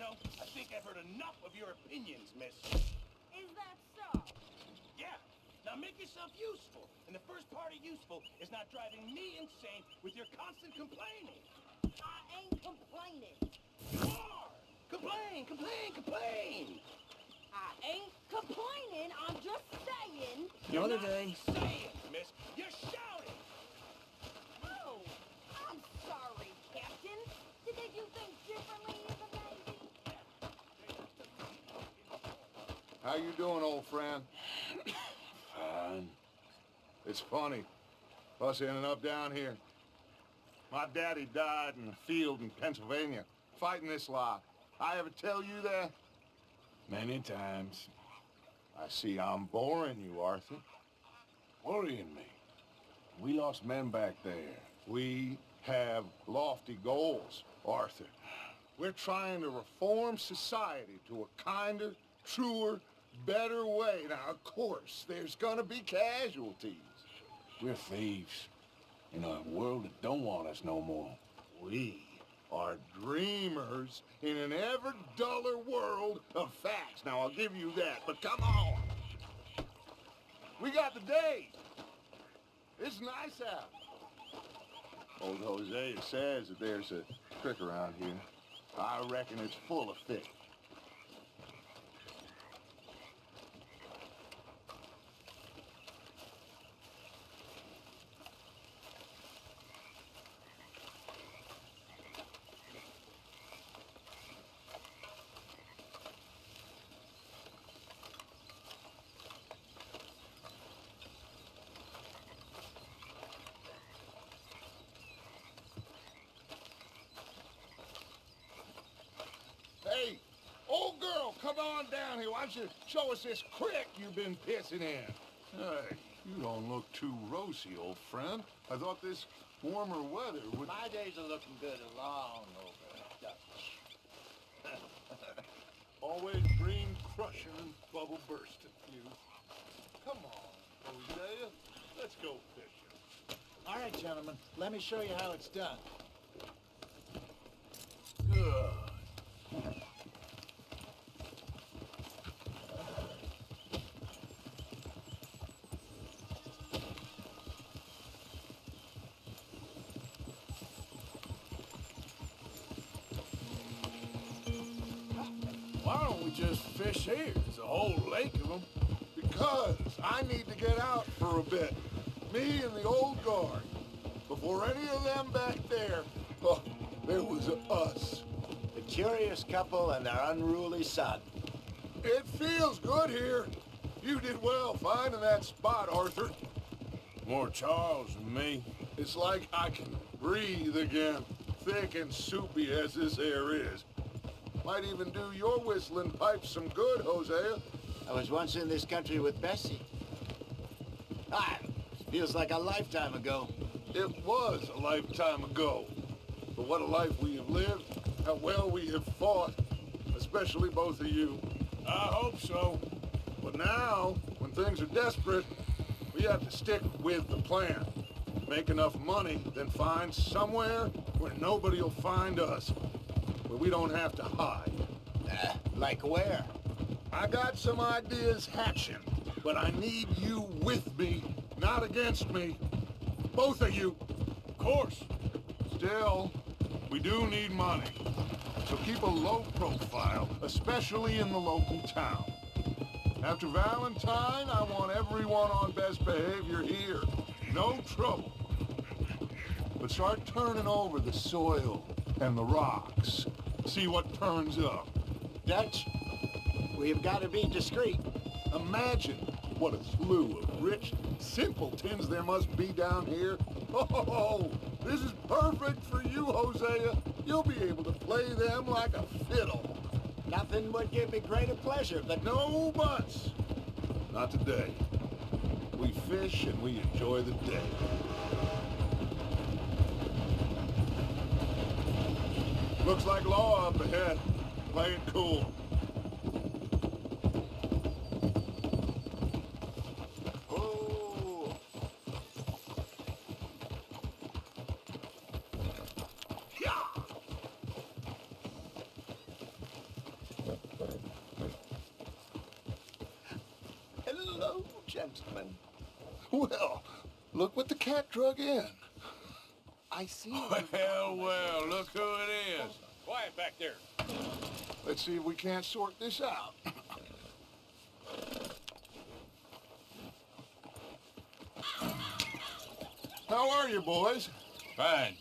Well, I think I've heard enough of your opinions, miss. Is that so? Yeah. Now make yourself useful. And the first part of useful is not driving me insane with your constant complaining. I ain't complaining. You are! Complain, complain, complain! I ain't complaining, I'm just saying. You're Another not day. saying, miss. You're shouting! Oh, I'm sorry, Captain. Did they do things differently in the Navy? How you doing, old friend? Fine. It's funny, us ending up down here. My daddy died in the field in Pennsylvania, fighting this lot. I ever tell you that? Many times. I see I'm boring you, Arthur. Worrying me. We lost men back there. We have lofty goals, Arthur. We're trying to reform society to a kinder, truer, better way. Now, of course, there's gonna be casualties. We're thieves. In a world that don't want us no more. We are dreamers in an ever duller world of facts. Now, I'll give you that, but come on. We got the day. It's nice out. Old Hosea says that there's a trick around here. I reckon it's full of fish. Hey, old girl, come on down here. Why don't you show us this creek you've been pissing in? Hey, you don't look too rosy, old friend. I thought this warmer weather would... My days are looking good along over Dutch. Always dream crushing and bubble bursting, you. Come on, Hosea. Let's go fishing. All right, gentlemen, let me show you how it's done. Good. Why don't we just fish here? There's a whole lake of them. Because I need to get out for a bit. Me and the old guard. Before any of them back there, oh, there was us. The curious couple and their unruly son. It feels good here. You did well finding that spot, Arthur. More Charles than me. It's like I can breathe again, thick and soupy as this air is. Might even do your whistling pipes some good, Hosea. I was once in this country with Bessie. Feels like a lifetime ago. It was a lifetime ago. But what a life we have lived, how well we have fought, especially both of you. I hope so. But now, when things are desperate, we have to stick with the plan. Make enough money, then find somewhere where nobody will find us. Where we don't have to hide. Like where? I got some ideas hatching, but I need you with me, not against me. Both of you. Of course. Still, we do need money. So keep a low profile, especially in the local town. After Valentine, I want everyone on best behavior here. No trouble. But start turning over the soil and the rocks. See what turns up. Dutch, we've got to be discreet. Imagine what a slew of rich simpletons there must be down here. Oh, this is perfect for you, Hosea. You'll be able to play them like a fiddle. Nothing would give me greater pleasure, but No buts. Not today. We fish and we enjoy the day. Looks like law up ahead. Play it cool. Oh, Yeah. Hello, gentlemen. Well, look what the cat drug in. I see. Well, look who it is. Quiet back there. Let's see if we can't sort this out. How are you, boys? Fine.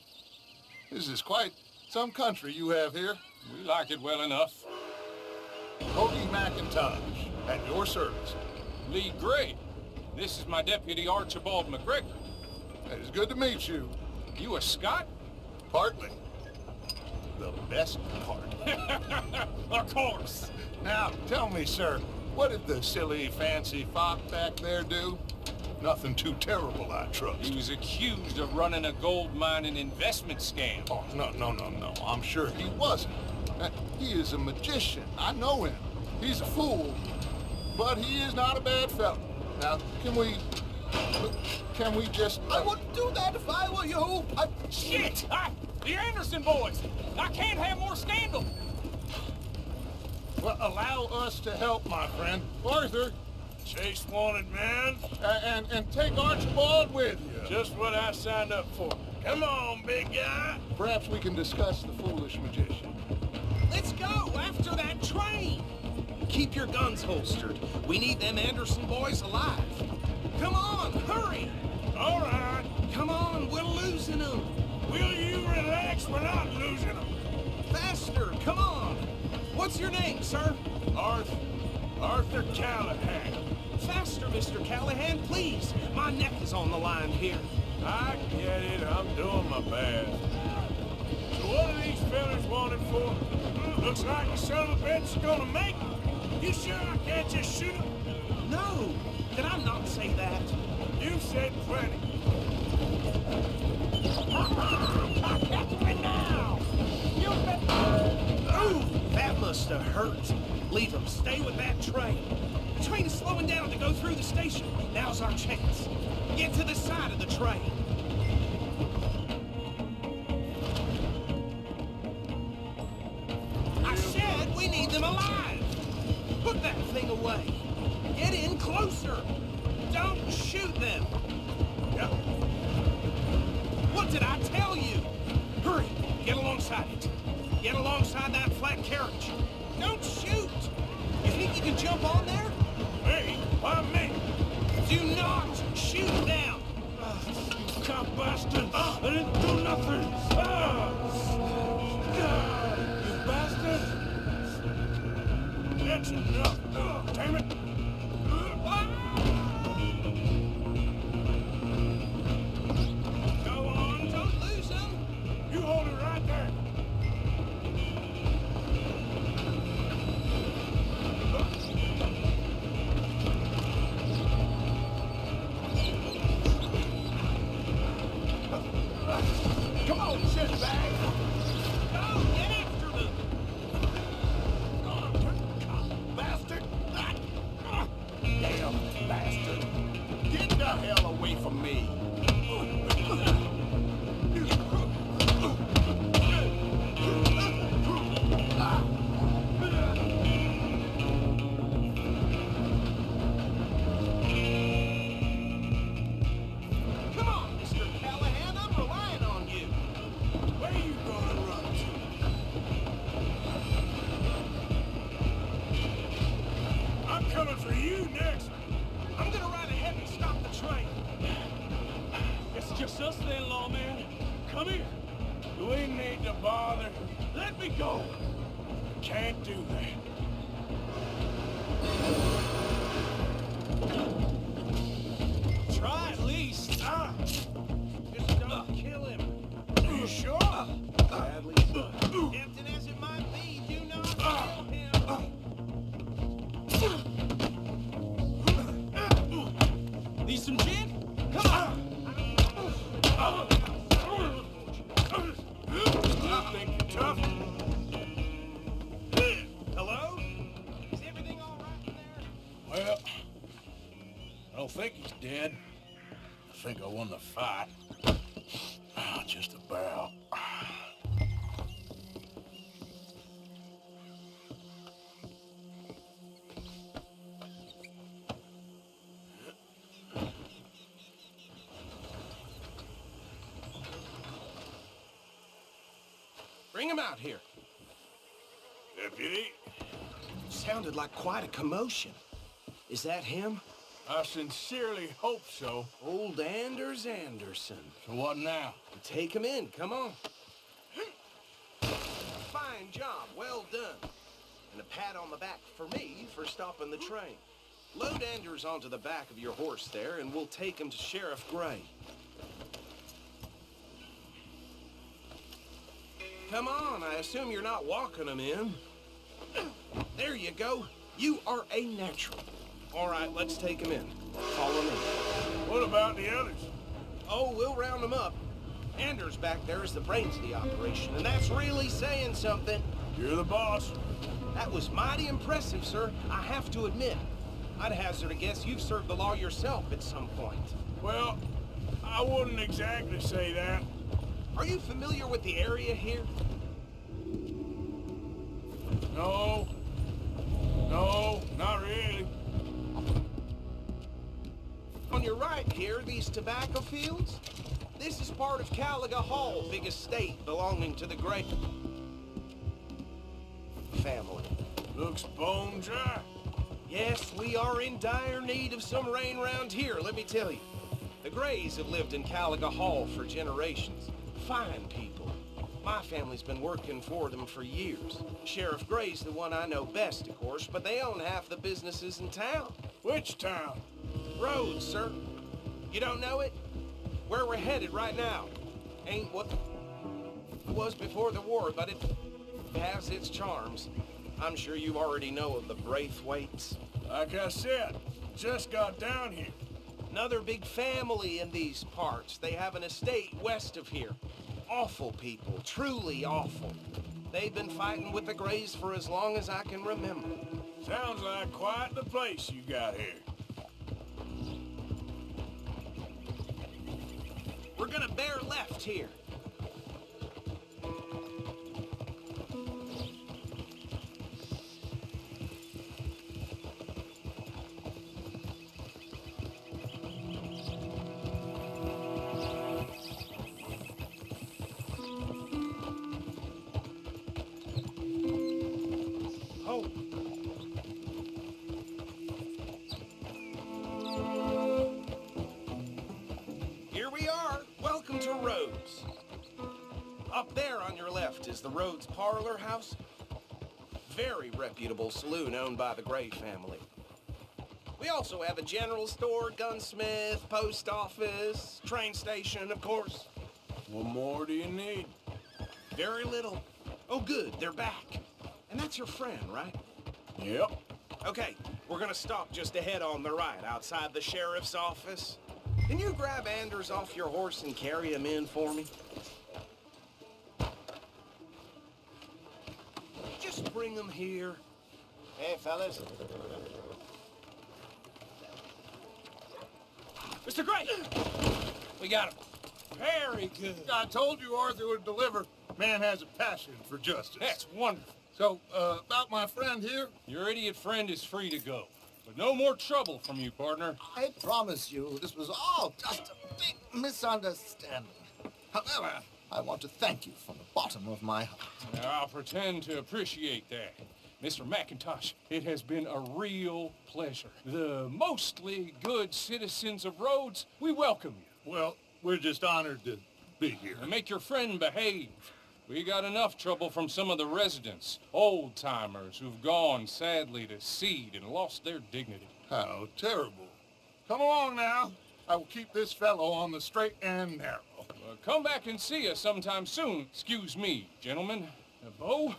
This is quite some country you have here. We like it well enough. Cody McIntosh, at your service. Lee Gray. This is my deputy, Archibald McGregor. It is good to meet you. You a Scot? Partly. The best part. Of course. Now, tell me, sir, what did the silly, fancy fop back there do? Nothing too terrible, I trust. He was accused of running a gold mining investment scam. Oh, no. I'm sure he wasn't. He is a magician. I know him. He's a fool. But he is not a bad fellow. Now, can we just... I wouldn't do that if I were you. Shit! The Anderson boys! I can't have more scandal! Well, allow us to help, my friend. Arthur, Chase wanted, man. and take Archibald with you. Just what I signed up for. Come on, big guy. Perhaps we can discuss the foolish magician. Let's go after that train. Keep your guns holstered. We need them Anderson boys alive. Come on, hurry. All right. Come on, we're losing them. Will you relax? We're not losing them. Faster, come on. What's your name, sir? Arthur Callahan. Faster, Mr. Callahan, please. My neck is on the line here. I get it. I'm doing my best. So what are these fellas wanted for? Looks like the son of a bitch is gonna make it. You sure I can't just shoot him? No, did I not say that? You've said plenty. Catch me now! Ooh, that must have hurt. Leave them. Stay with that train. The train is slowing down to go through the station. Now's our chance. Get to the side of the train. I said we need them alive. Put that thing away. Get in closer. Don't shoot them. Yep. What did I tell you? Hurry. Get alongside it. Get alongside that flat carriage. Don't shoot. You think you can jump on there? Hey, why me? Do not shoot down. You cop bastard! I didn't do nothing! You bastard! That's enough! Damn it! Go on, don't lose them. You hold it right there! Come on, shitbag. Go, get after them. Bastard. Damn bastard. Get the hell away from me. Come on, Mr. Callahan, I'm relying on you. Where you gonna run to? I'm coming for you next! I'm gonna ride ahead and stop the train. It's just us then, lawman. Come here. We need to bother. Let me go. Can't do that. Try at least. Just don't kill him. You sure? Badly. Tempting as it might be, do not kill him. Need some gin? Come on. You think you're tough? Hello? Is everything all right in there? Well, I don't think he's dead. I think I won the fight. Just about. Bring him out here. Deputy, Sounded like quite a commotion. Is that him? I sincerely hope so. Old Anders Anderson. So what now? Take him in, come on. Fine job, well done. And a pat on the back for me for stopping the train. Load Anders onto the back of your horse there, and we'll take him to Sheriff Gray. Come on, I assume you're not walking him in. There you go. You are a natural. All right, let's take him in. Follow me. What about the others? Oh, we'll round them up. Anders back there is the brains of the operation, and that's really saying something. You're the boss. That was mighty impressive, sir. I have to admit. I'd hazard a guess you've served the law yourself at some point. Well, I wouldn't exactly say that. Are you familiar with the area here? No. No, not really. On your right here, these tobacco fields? This is part of Caliga Hall, big estate belonging to the Gray family. Looks bone dry. Yes, we are in dire need of some rain round here, let me tell you. The Grays have lived in Caliga Hall for generations. Fine people. My family's been working for them for years. Sheriff Gray's the one I know best, of course, but they own half the businesses in town. Which town? Rhodes, sir. You don't know it? Where we're headed right now. Ain't what it was before the war, but it has its charms. I'm sure you already know of the Braithwaites. Like I said, just got down here. Another big family in these parts. They have an estate west of here. Awful people, truly awful. They've been fighting with the Grays for as long as I can remember. Sounds like quite the place you got here. We're gonna bear left here. Oh. Here we are. Welcome to Rhodes. Up there on your left is the Rhodes Parlor House. Very reputable saloon owned by the Gray family. We also have a general store, gunsmith, post office, train station, of course. What more do you need? Very little. Oh, good, they're back. And that's your friend, right? Yep. Okay, we're gonna stop just ahead on the right, outside the sheriff's office. Can you grab Anders off your horse and carry him in for me? Just bring him here. Hey, fellas. Mr. Gray! We got him. Very good. I told you Arthur would deliver. Man has a passion for justice. That's wonderful. So, about my friend here, Your idiot friend is free to go. But no more trouble from you, partner. I promise you, this was all just a big misunderstanding. However, I want to thank you from the bottom of my heart. Now, I'll pretend to appreciate that. Mr. McIntosh, it has been a real pleasure. The mostly good citizens of Rhodes, we welcome you. well, we're just honored to be here. And make your friend behave. We got enough trouble from some of the residents, old-timers who've gone, sadly, to seed and lost their dignity. How terrible. Come along now. I will keep this fellow on the straight and narrow. Come back and see us sometime soon. Excuse me, gentlemen. Bo,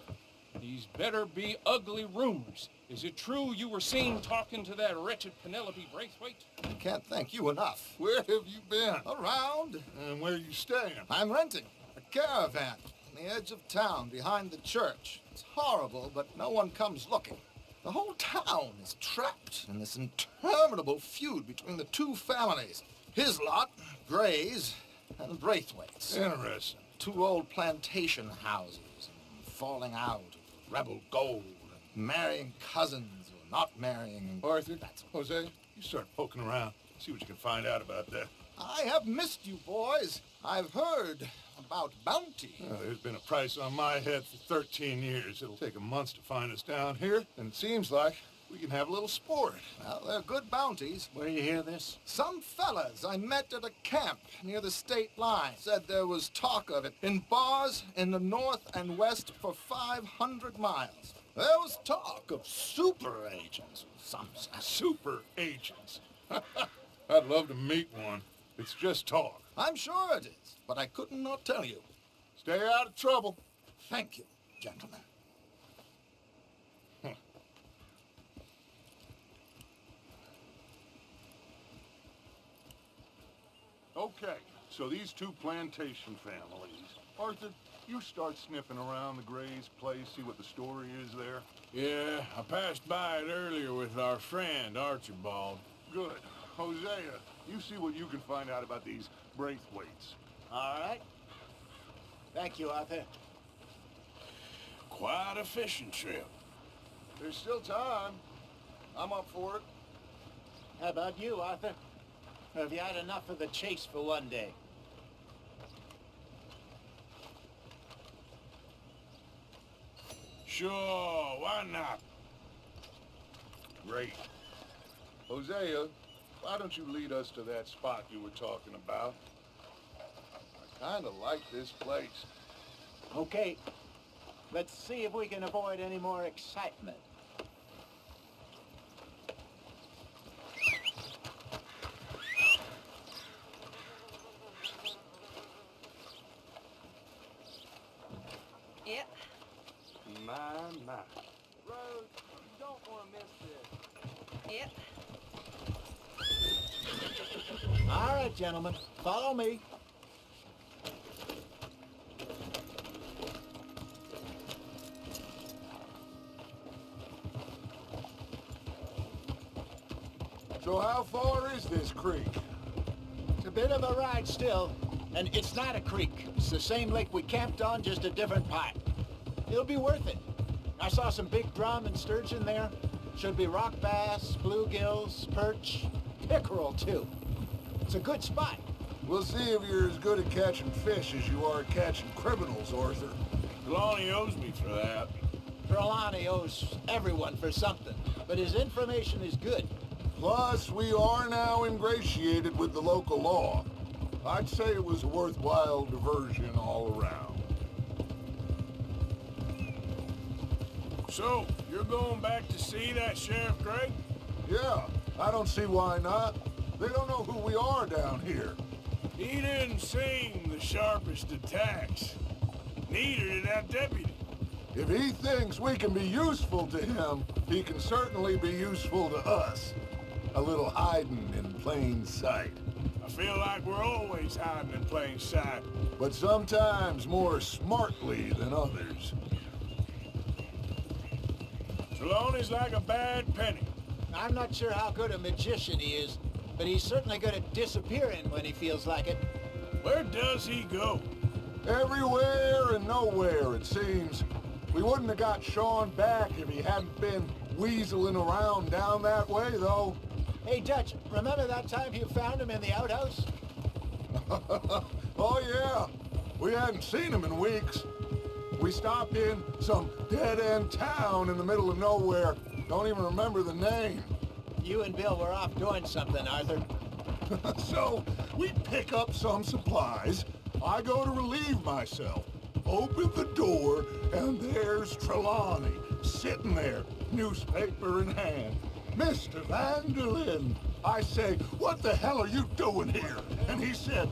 these better be ugly rumors. Is it true you were seen talking to that wretched Penelope Braithwaite? I can't thank you enough. Where have you been? Around, And where you staying? I'm renting a caravan on the edge of town behind the church. It's horrible, but no one comes looking. The whole town is trapped in this interminable feud between the two families. His lot, Gray's, and Braithwaite's. Interesting. Two old plantation houses, and falling out of rebel gold, and marrying cousins or not marrying. Arthur, Jose, you start poking around. See what you can find out about that. I have missed you, boys. I've heard about bounty. There's been a price on my head for 13 years. It'll take 'em months to find us down here, and it seems like we can have a little sport. Well, they're good bounties. Where you hear this? Some fellas I met at a camp near the state line said there was talk of it in bars in the north and west for 500 miles. There was talk of super agents, some say. Super agents. I'd love to meet one. It's just talk. I'm sure it is, but I couldn't not tell you. Stay out of trouble. Thank you, gentlemen. Okay, so these two plantation families. Arthur, you start sniffing around the Gray's place, see what the story is there. Yeah, I passed by it earlier with our friend, Archibald. Good. Hosea, you see what you can find out about these Braithwaites. All right. Thank you, Arthur. Quite a fishing trip. There's still time. I'm up for it. How about you, Arthur? Or have you had enough of the chase for one day? Sure, why not? Great. Hosea, why don't you lead us to that spot you were talking about? I kind of like this place. Okay. Let's see if we can avoid any more excitement. Yep. My. Rose, you don't want to miss this. Yep. All right, gentlemen. Follow me. So how far is this creek? It's a bit of a ride still, and it's not a creek. It's the same lake we camped on, just a different part. It'll be worth it. I saw some big drum and sturgeon there. Should be rock bass, bluegills, perch, pickerel too. It's a good spot. We'll see if you're as good at catching fish as you are at catching criminals, Arthur. Trelawney owes me for that. Trelawney owes everyone for something, but his information is good. Plus, we are now ingratiated with the local law. I'd say it was a worthwhile diversion all around. So, you're going back to see that Sheriff Gray? Yeah, I don't see why not. They don't know who we are down here. He didn't seem the sharpest attacks. Neither did that deputy. If he thinks we can be useful to him, he can certainly be useful to us. A little hiding in plain sight. I feel like we're always hiding in plain sight. But sometimes more smartly than others. Trelawney's like a bad penny. I'm not sure how good a magician he is, but he's certainly good at disappearing when he feels like it. Where does he go? Everywhere and nowhere, it seems. We wouldn't have got Sean back if he hadn't been weaseling around down that way, though. Hey, Dutch, remember that time you found him in the outhouse? Oh, yeah. We hadn't seen him in weeks. We stopped in some dead-end town in the middle of nowhere. Don't even remember the name. You and Bill were off doing something, Arthur. So, we pick up some supplies. I go to relieve myself. Open the door, and there's Trelawney, sitting there, newspaper in hand. Mr. Vanderlyn. I say, what the hell are you doing here? And he said,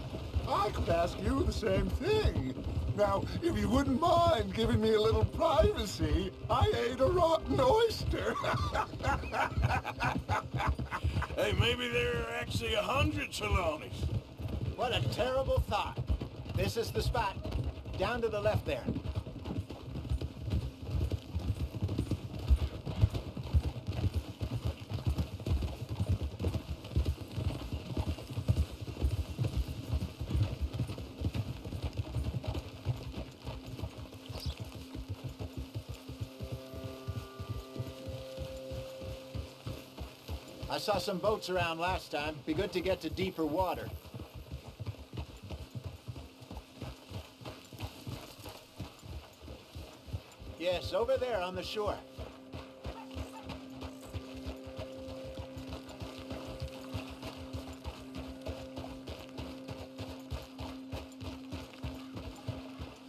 I could ask you the same thing. Now, if you wouldn't mind giving me a little privacy, I ate a rotten oyster. Hey, maybe there are actually 100 Trelawneys. What a terrible thought. This is the spot. Down to the left there. I saw some boats around last time. Be good to get to deeper water. Yes, over there on the shore.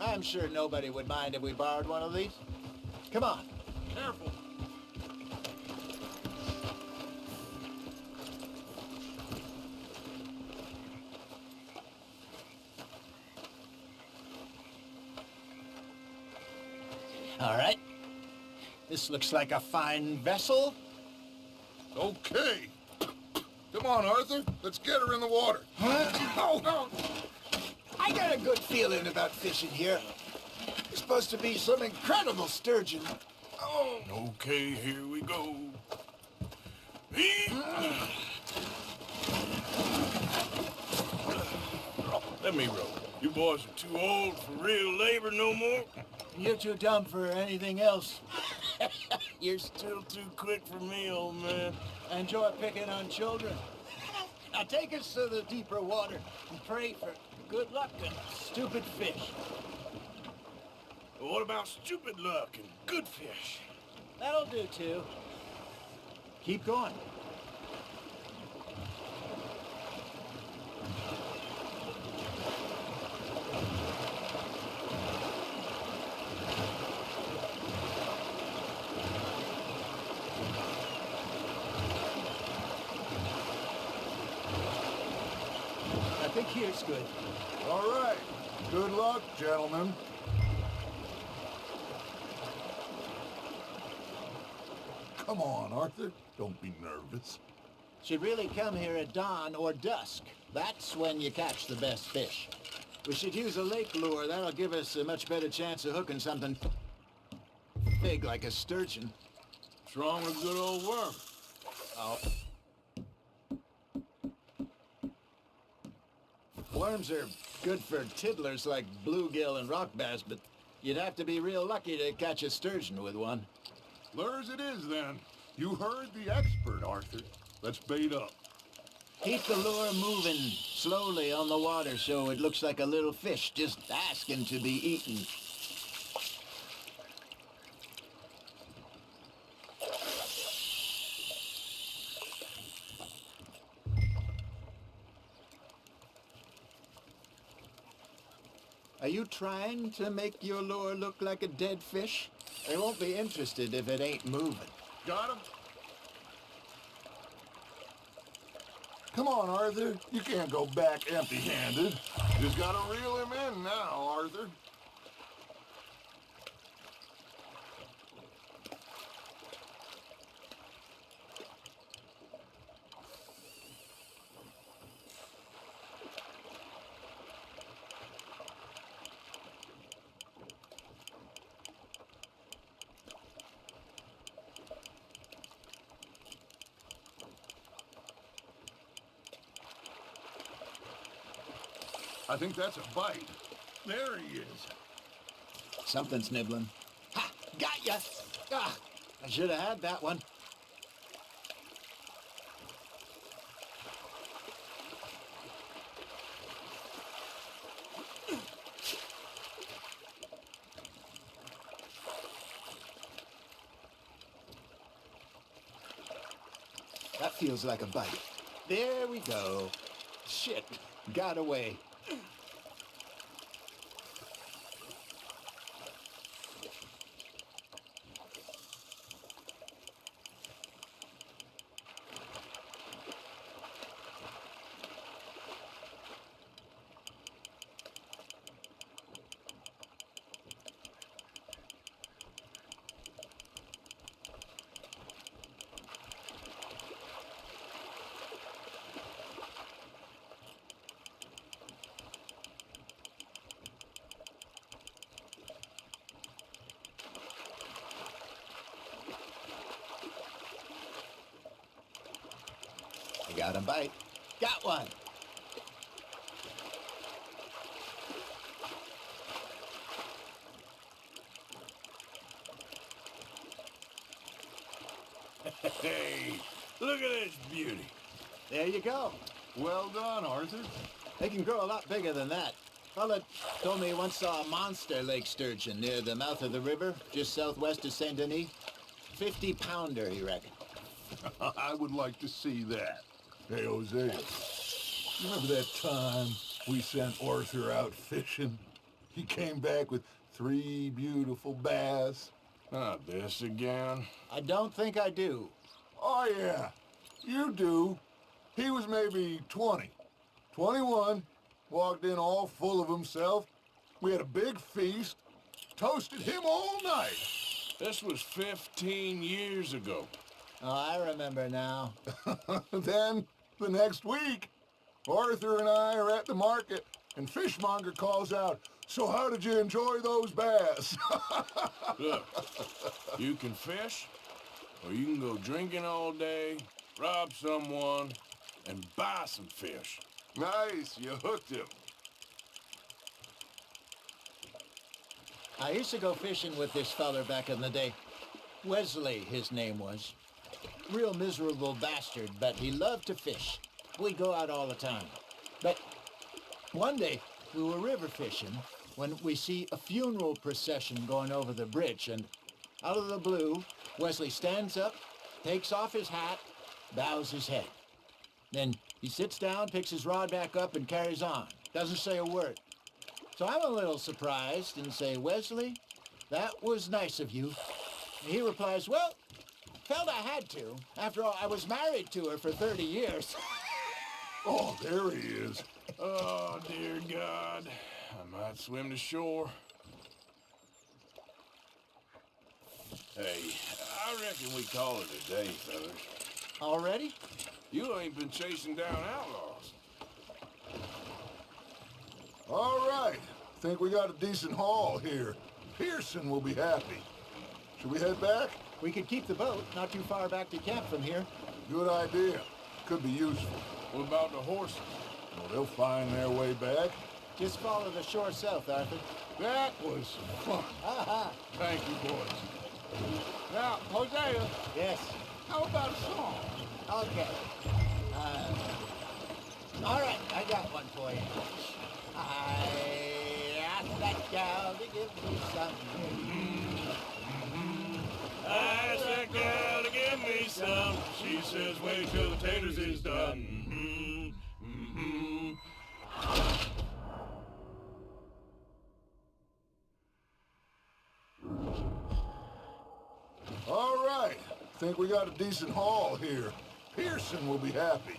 I'm sure nobody would mind if we borrowed one of these. Come on. Careful. All right. This looks like a fine vessel. Okay. Come on, Arthur. Let's get her in the water. Oh, I got a good feeling about fishing here. It's supposed to be some incredible sturgeon. Oh. Okay, here we go. Let me row. You boys are too old for real labor no more. You're too dumb for anything else. You're still too quick for me, old man. I enjoy picking on children. Now take us to the deeper water and pray for good luck and stupid fish. What about stupid luck and good fish? That'll do too. Keep going. I think here's good. All right. Good luck, gentlemen. Come on, Arthur. Don't be nervous. Should really come here at dawn or dusk. That's when you catch the best fish. We should use a lake lure. That'll give us a much better chance of hooking something big like a sturgeon. What's wrong with good old worm? Oh. Worms are good for tiddlers like bluegill and rock bass, but you'd have to be real lucky to catch a sturgeon with one. Lures it is, then. You heard the expert, Arthur. Let's bait up. Keep the lure moving slowly on the water so it looks like a little fish just asking to be eaten. Are you trying to make your lure look like a dead fish? They won't be interested if it ain't moving. Got him? Come on, Arthur. You can't go back empty-handed. Just gotta reel him in now, Arthur. I think that's a bite. There he is. Something's nibbling. Ha! Got ya! Ah, I should have had that one. That feels like a bite. There we go. Shit, got away. Got a bite. Got one. Hey, look at this beauty. There you go. Well done, Arthur. They can grow a lot bigger than that. Fella told me he once saw a monster lake sturgeon near the mouth of the river, just southwest of Saint Denis. 50-pounder, he reckoned. I would like to see that. Hey, Hosea, you remember that time we sent Arthur out fishing? He came back with 3 beautiful bass. Not this again. I don't think I do. Oh, yeah, you do. He was maybe 20, 21, walked in all full of himself. We had a big feast, toasted him all night. This was 15 years ago. Oh, I remember now. Then, the next week, Arthur and I are at the market, and Fishmonger calls out, "So how did you enjoy those bass?" Look, you can fish, or you can go drinking all day, rob someone, and buy some fish. Nice, you hooked him. I used to go fishing with this feller back in the day. Wesley, his name was. Real miserable bastard, but he loved to fish. We'd go out all the time. But one day, we were river fishing when we see a funeral procession going over the bridge, and out of the blue, Wesley stands up, takes off his hat, bows his head. Then he sits down, picks his rod back up, and carries on. Doesn't say a word. So I'm a little surprised and say, "Wesley, that was nice of you." And he replies, "Well, felt I had to. After all, I was married to her for 30 years. Oh, there he is. Oh, dear God. I might swim to shore. Hey, I reckon we call it a day, fellas. Already? You ain't been chasing down outlaws. All right, think we got a decent haul here. Pearson will be happy. Should we head back? We could keep the boat not too far back to camp from here. Good idea. Could be useful. What about the horses? Well, they'll find their way back. Just follow the shore south, Arthur. That was fun. Aha! Thank you, boys. Now, Hosea, Yes. how about a song? Okay. All right, I got one for you. I asked that gal to give me some. I asked that gal to give me some. She says, wait till the taters is done. All right, think we got a decent haul here. Pearson will be happy.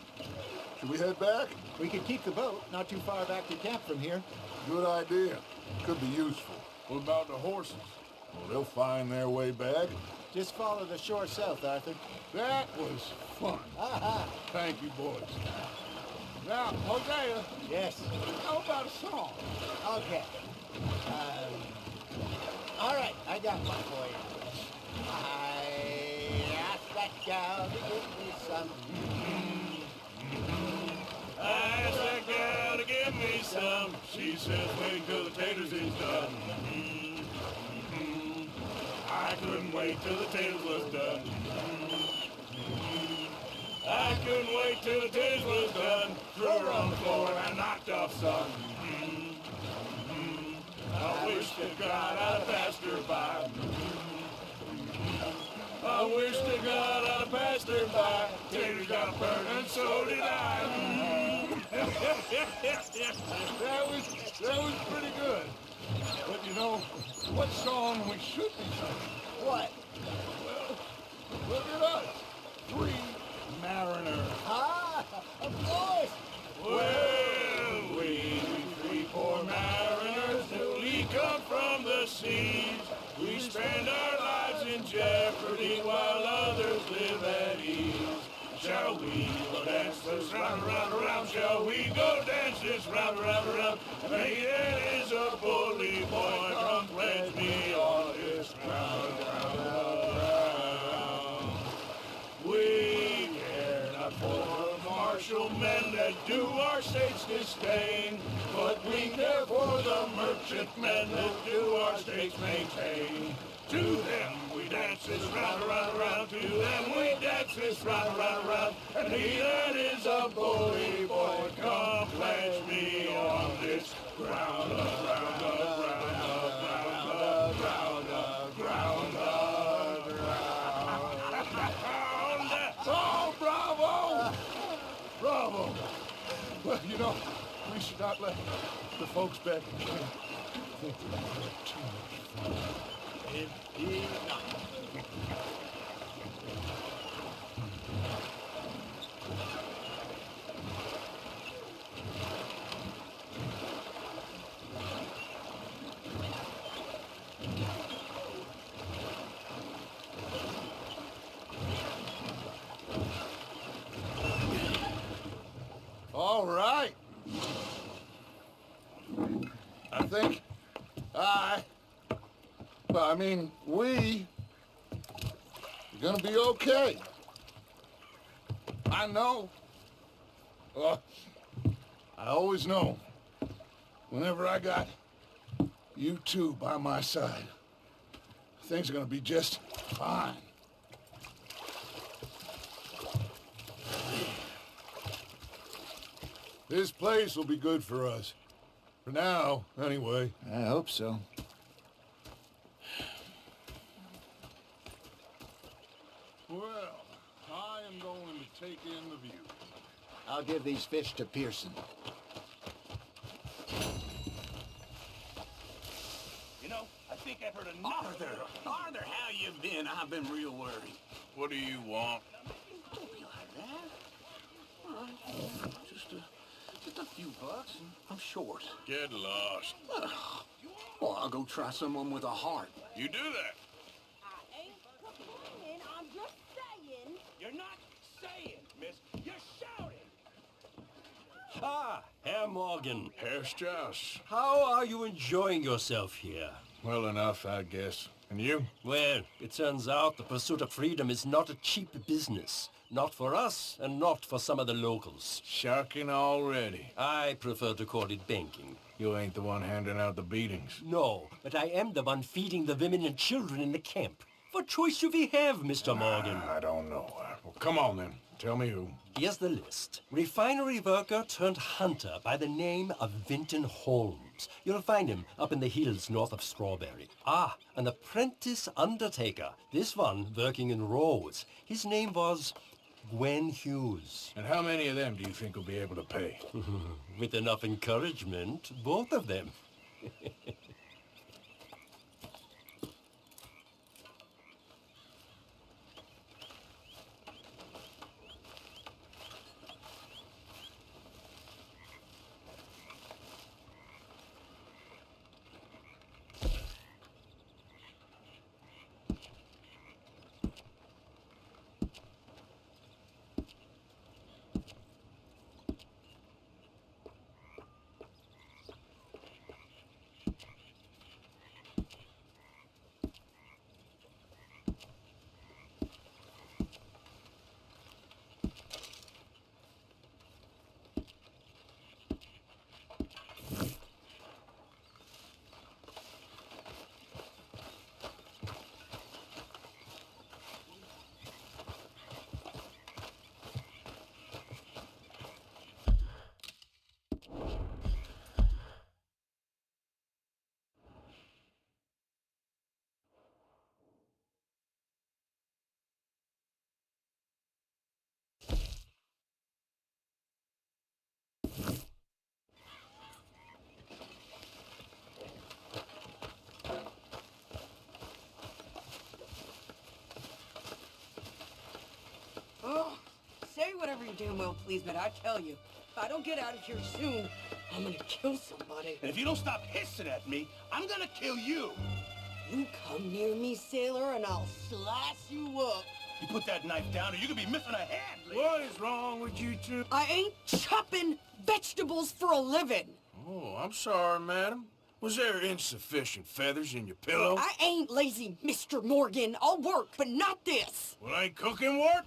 Should we head back? We could keep the boat not too far back to camp from here. Good idea. Could be useful. What about the horses? Well, they'll find their way back. Just follow the shore south, Arthur. That was fun. Aha! Thank you, boys. Now, Hosea, Yes. how about a song? Okay. All right, I got one for you. I asked that gal to give me some. I asked that gal to give me some. She says, wait till the taters is done. I couldn't wait till the taters was done. I couldn't wait till the taters was done. Threw her on the floor and knocked off some. I wish to God I'd have passed her by. I wish to God I'd have passed her by. Taters got burned and so did I. That was pretty good. But you know, what song we should be singing? What? Look at us. 3 mariners. Ah, of course. Well, we 3 poor mariners, newly come from the seas. We spend our lives in jeopardy while others live at ease. Shall we go dance this round, round, round? Shall we go dance this round, round, round? Hey, that is a bully boy, come pledge me on this round, round, round. We care not for martial men that do our state's disdain, but we care for the merchant men that do our state's maintain. To them we dance this round, round, round. To them we dance this round, round, round. And he that is a bully boy, come pledge me on this Oh, bravo! Bravo! Well, you know, we should not let the folks back in camp think that we've had too much fun. Indeed not. All right. I think we are gonna be okay. I know. I always know. Whenever I got you two by my side, things are gonna be just fine. This place will be good for us. For now, anyway. I hope so. Well, I am going to take in the view. I'll give these fish to Pearson. You know, I think I've heard enough. Arthur, how you been? I've been real worried. What do you want? Don't be like that. All right. Just a few bucks, and I'm short. Get lost. Well, I'll go try someone with a heart. You do that. I ain't complaining, I'm just saying. You're not saying, miss. You're shouting. Ah, Herr Morgan. Herr Strauss. How are you enjoying yourself here? Well enough, I guess. And you? Well, it turns out the pursuit of freedom is not a cheap business. Not for us, and not for some of the locals. Sharking already. I prefer to call it banking. You ain't the one handing out the beatings. No, but I am the one feeding the women and children in the camp. What choice do we have, Mr. Morgan? I don't know. Well, come on then. Tell me who. Here's the list. Refinery worker turned hunter by the name of Vinton Holmes. You'll find him up in the hills north of Strawberry. Ah, an apprentice undertaker. This one working in Rhodes. His name was Gwen Hughes. And how many of them do you think will be able to pay? With enough encouragement, both of them. Oh, say whatever you damn well please, but I tell you, if I don't get out of here soon, I'm gonna kill somebody. And if you don't stop hissing at me, I'm gonna kill you. You come near me, sailor, and I'll slice you up. You put that knife down or you could be missing a hand. What is wrong with you two? I ain't chopping vegetables for a living. Oh, I'm sorry, madam. Was there insufficient feathers in your pillow? I ain't lazy, Mr. Morgan. I'll work, but not this. Well, ain't cooking work?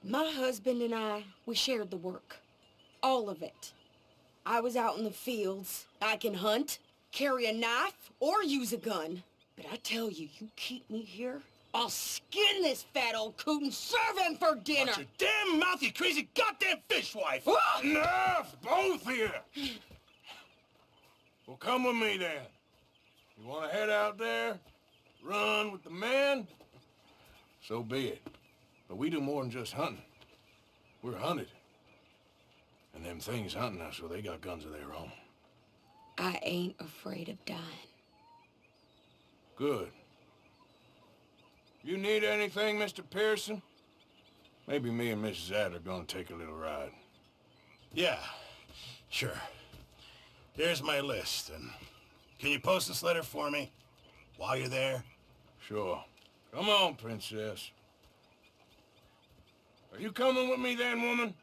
My husband and I, we shared the work. All of it. I was out in the fields. I can hunt, carry a knife, or use a gun. But I tell you, you keep me here, I'll skin this fat old coot and serve him for dinner. Watch your damn mouth, you crazy goddamn fishwife! Ah! Enough, both of you! Well, come with me then. You want to head out there, run with the men? So be it. But we do more than just hunting. We're hunted. And them things hunting us, well, they got guns of their own. I ain't afraid of dying. Good. You need anything, Mr. Pearson? Maybe me and Mrs. Adler are gonna take a little ride. Yeah, sure. Here's my list, and can you post this letter for me while you're there? Sure. Come on, Princess. Are you coming with me then, woman?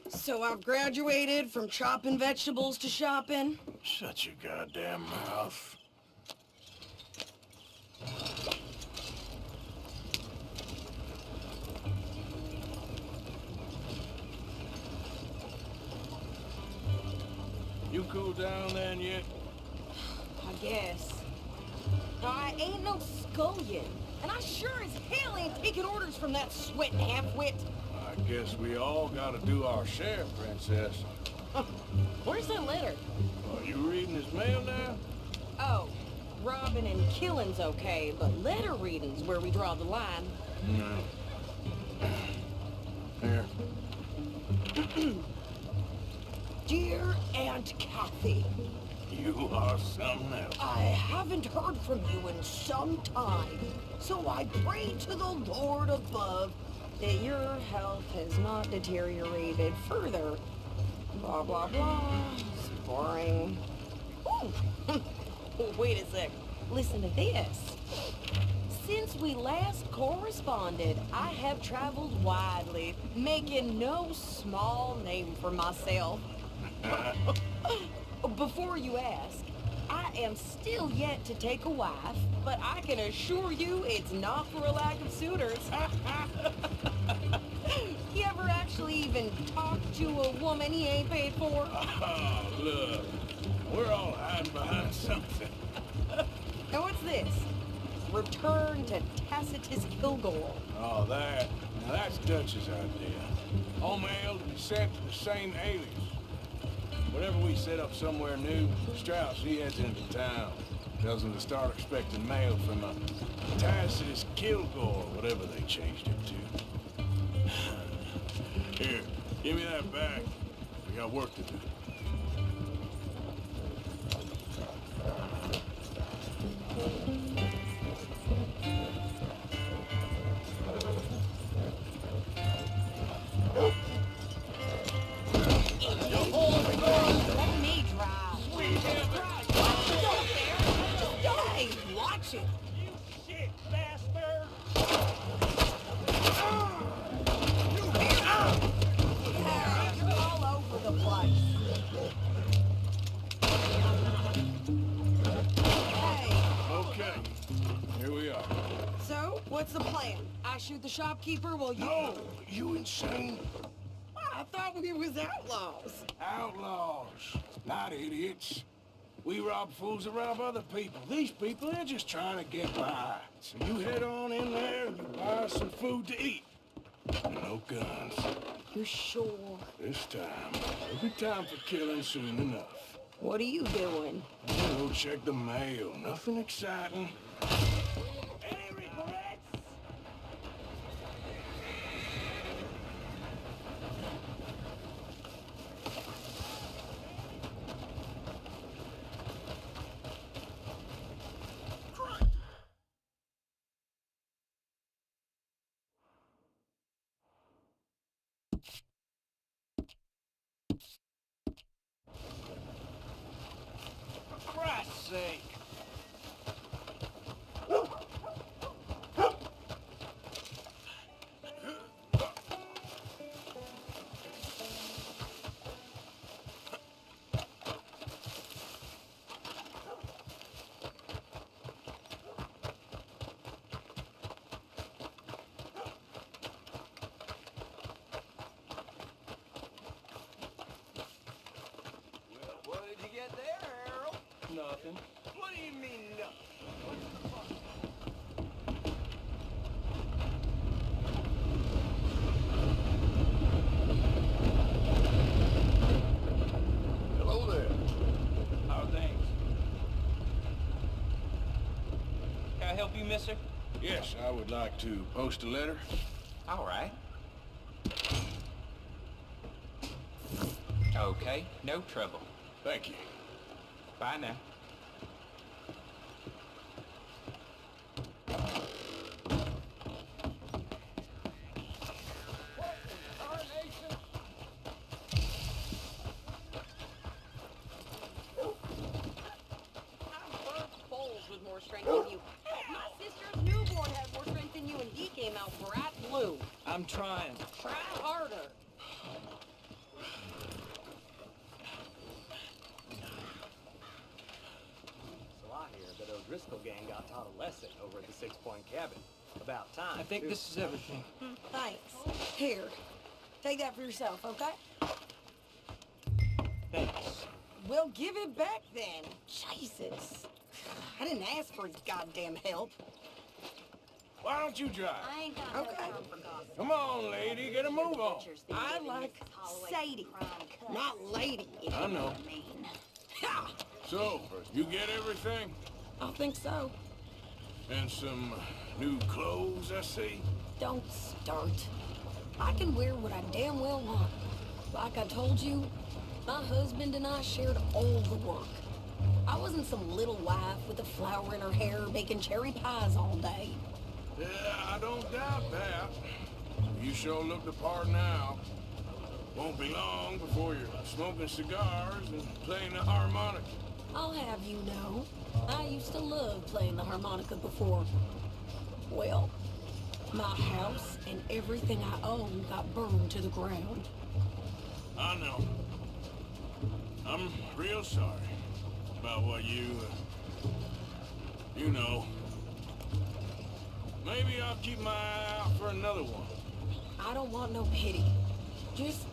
So I've graduated from chopping vegetables to shopping. Shut your goddamn mouth. You cool down then yet? I guess. I ain't no scullion, and I sure as hell ain't taking orders from that sweating half-wit. I guess we all gotta do our share, Princess. Where's that letter? Are you reading his mail now? Oh, robbing and killing's okay, but letter reading's where we draw the line. Here. Dear Aunt Kathy, You are something else. I haven't heard from you in some time, so I pray to the Lord above that your health has not deteriorated further. Blah, blah, blah. It's boring. Ooh. Wait a sec. Listen to this. Since we last corresponded, I have traveled widely, making no small name for myself. Before you ask, I am still yet to take a wife, but I can assure you it's not for a lack of suitors. You ever actually even talk to a woman he ain't paid for? Oh, look. We're all hiding behind something. Now what's this? Return to Tacitus Kilgore. Oh, that. Now that's Dutch's idea. All mail to be sent to the same alias. Whenever we set up somewhere new, Strauss, he heads into town. Tells them to start expecting mail from a Tacitus Kilgore, whatever they changed it to. Here, give me that back. We got work to do. Let me drive. Hey, watch it. You shit bastard! You're all over the place. Hey, Okay, here we are. so what's the plan? I shoot the shopkeeper while you... No, you insane? I thought we was outlaws. Outlaws, not idiots. We rob fools that rob other people. These people, they're just trying to get by. So you head on in there and you buy us some food to eat. No guns. You sure? This time. There'll be time for killing soon enough. What are you doing? We'll check the mail. Nothing exciting. Any regrets? For Christ's sake. What did you get there, Harold? nothing. What do you mean, no? Hello there. How are things? Can I help you, mister? Yes, I would like to post a letter. All right. Okay, no trouble. Thank you. Bye now. With more strength than you. Heck, my sister's newborn had more strength than you, and he came out bright blue. I'm trying. Try harder. So I hear that O'Driscoll gang got taught a lesson over at the 6 Point Cabin. About time. I think this is everything. Thanks. Here, take that for yourself, okay? Thanks. Well, give it back then. Jesus. I didn't ask for his goddamn help. Why don't you drive? I ain't got Okay. no time for gossip. Come on, lady, get a move on. I like Sadie, not lady. I know. Ha! So, you get everything? I think so. And some new clothes, I see? Don't start. I can wear what I damn well want. Like I told you, my husband and I shared all the work. I wasn't some little wife with a flower in her hair making cherry pies all day. Yeah, I don't doubt that. You sure look the part now. Won't be long before you're smoking cigars and playing the harmonica. I'll have you know, I used to love playing the harmonica before. Well, my house and everything I own got burned to the ground. I know. I'm real sorry about what you know. Maybe I'll keep my eye out for another one. I don't want no pity. Just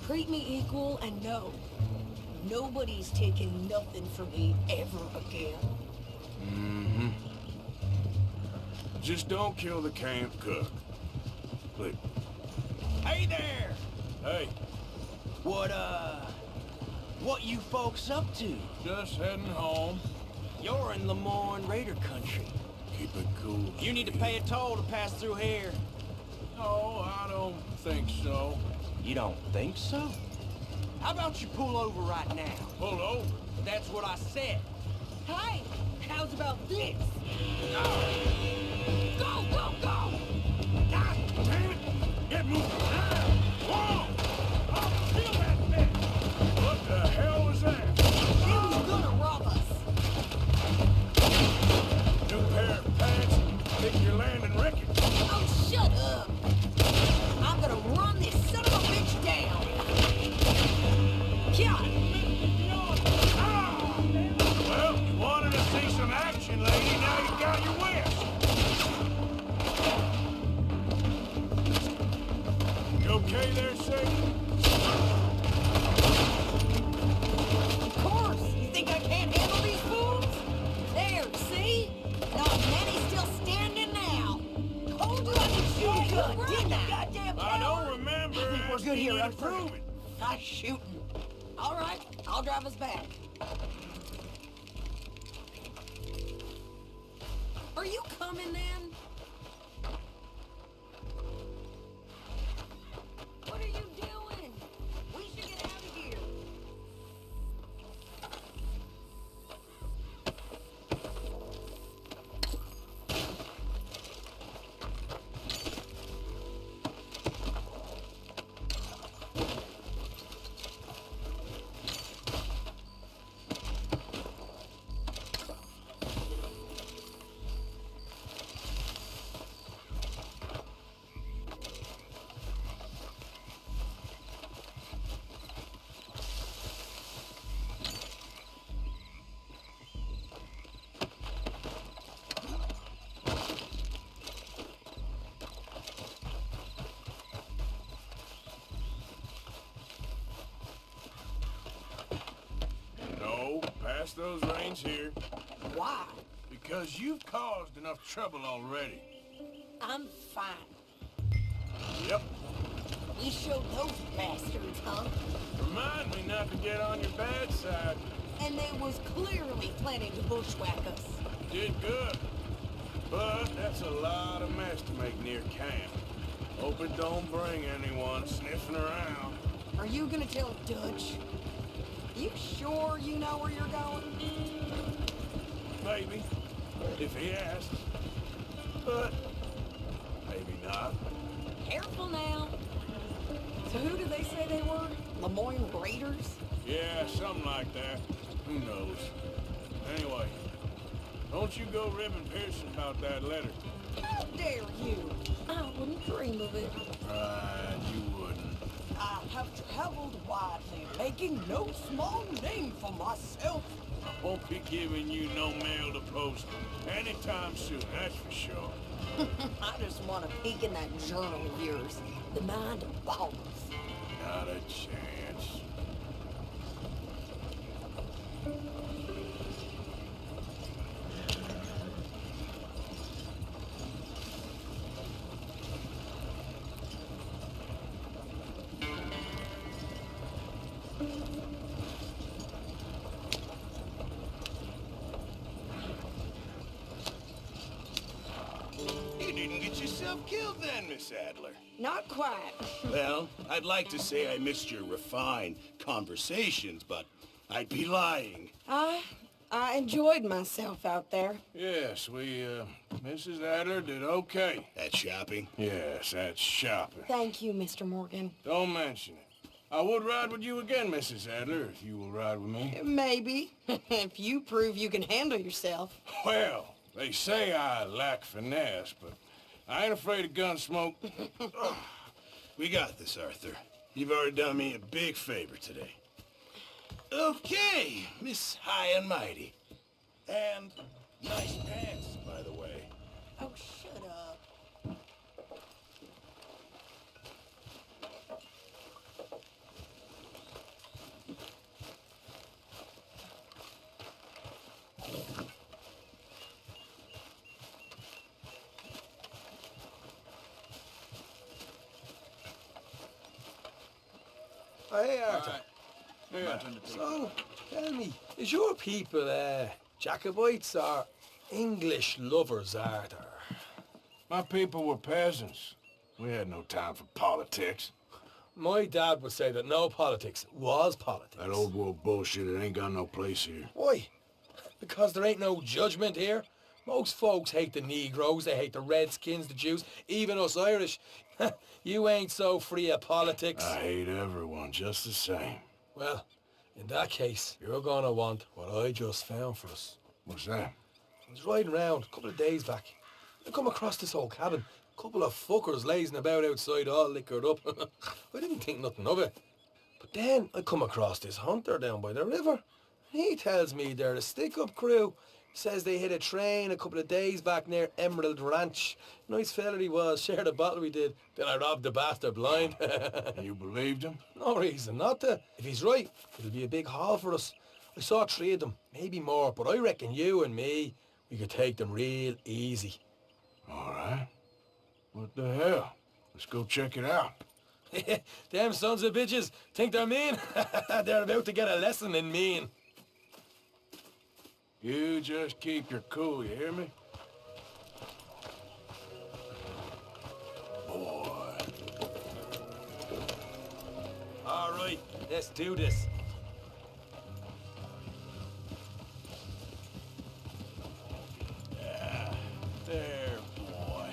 treat me equal and know nobody's taking nothing from me ever again. Mm-hmm. Just don't kill the camp cook. Please. Hey there! Hey, What you folks up to? just heading home. You're in Lemoyne Raider country. Keep it cool. You need to pay a toll to pass through here. No, I don't think so. You don't think so? How about you pull over right now? Pull over. That's what I said. Hey, how's about this? No. Go, go, go! God damn it! Get moving now! Whoa! Oh, steal that bitch! What the hell was that? He was gonna rob us. New pair of pants, pick your landing record. Oh, shut up. I'm gonna run this son of a bitch down. God. Well, you wanted to see some action, lady. Now you got your wish. You okay there, Sadie? Of course. You think I can't handle these fools? There, see? Not many still standing now. Told you I could shoot a gun, didn't I? Goddamn I don't remember. I think we're good here, asking you to Redford. prove it. Nice shooting. All right, I'll drive us back. Are you coming then? What are you doing? We should get out of here. those reins here. Why? Because you've caused enough trouble already. I'm fine. Yep. We showed those bastards, huh? Remind me not to get on your bad side. And they was clearly planning to bushwhack us. Did good. But that's a lot of mess to make near camp. Hope it don't bring anyone sniffing around. Are you gonna tell Dutch? You sure you know where you're going? Maybe. If he asks. But maybe not. Careful now. So who did they say they were? Lemoyne Raiders? Yeah, something like that. Who knows? Anyway, don't you go ribbing Pearson about that letter. How dare you? I wouldn't dream of it. Right, you wouldn't. I have traveled widely, making no small name for myself. I won't be giving you no mail to post anytime soon, that's for sure. I just want to peek in that journal of yours. The Mind of Balls. Not a chance. You didn't get yourself killed then, Miss Adler. Not quite. Well, I'd like to say I missed your refined conversations, but I'd be lying. I enjoyed myself out there. Yes, Mrs. Adler did okay. That shopping? Yes, that's shopping. Thank you, Mr. Morgan. Don't mention it. I would ride with you again, Mrs. Adler, if you will ride with me. Maybe. If you prove you can handle yourself. Well, they say I lack finesse, but I ain't afraid of gun smoke. We got this, Arthur. You've already done me a big favor today. Okay, Miss High and Mighty. And nice pants, by the way. Oh, shut up. Hey, Arthur. Yeah. So, tell me, is your people, Jacobites or English lovers, Arthur? My people were peasants. We had no time for politics. My dad would say that no politics was politics. That old world bullshit, it ain't got no place here. Why? Because there ain't no judgment here. Most folks hate the Negroes, they hate the Redskins, the Jews, even us Irish. You ain't so free of politics. I hate everyone just the same. Well, in that case, you're gonna want what I just found for us. What's that? I was riding around a couple of days back. I come across this old cabin. A couple of fuckers lazing about outside all liquored up. I didn't think nothing of it. But then I come across this hunter down by the river. He tells me they're a stick-up crew. Says they hit a train a couple of days back near Emerald Ranch. Nice fella he was, shared a bottle we did. Then I robbed the bastard blind. You believed him? No reason not to. If he's right, it'll be a big haul for us. I saw 3 of them, maybe more, but I reckon you and me, we could take them real easy. All right. What the hell? Let's go check it out. Them sons of bitches think they're mean. They're about to get a lesson in mean. You just keep your cool, you hear me? Boy. All right, let's do this. There, boy.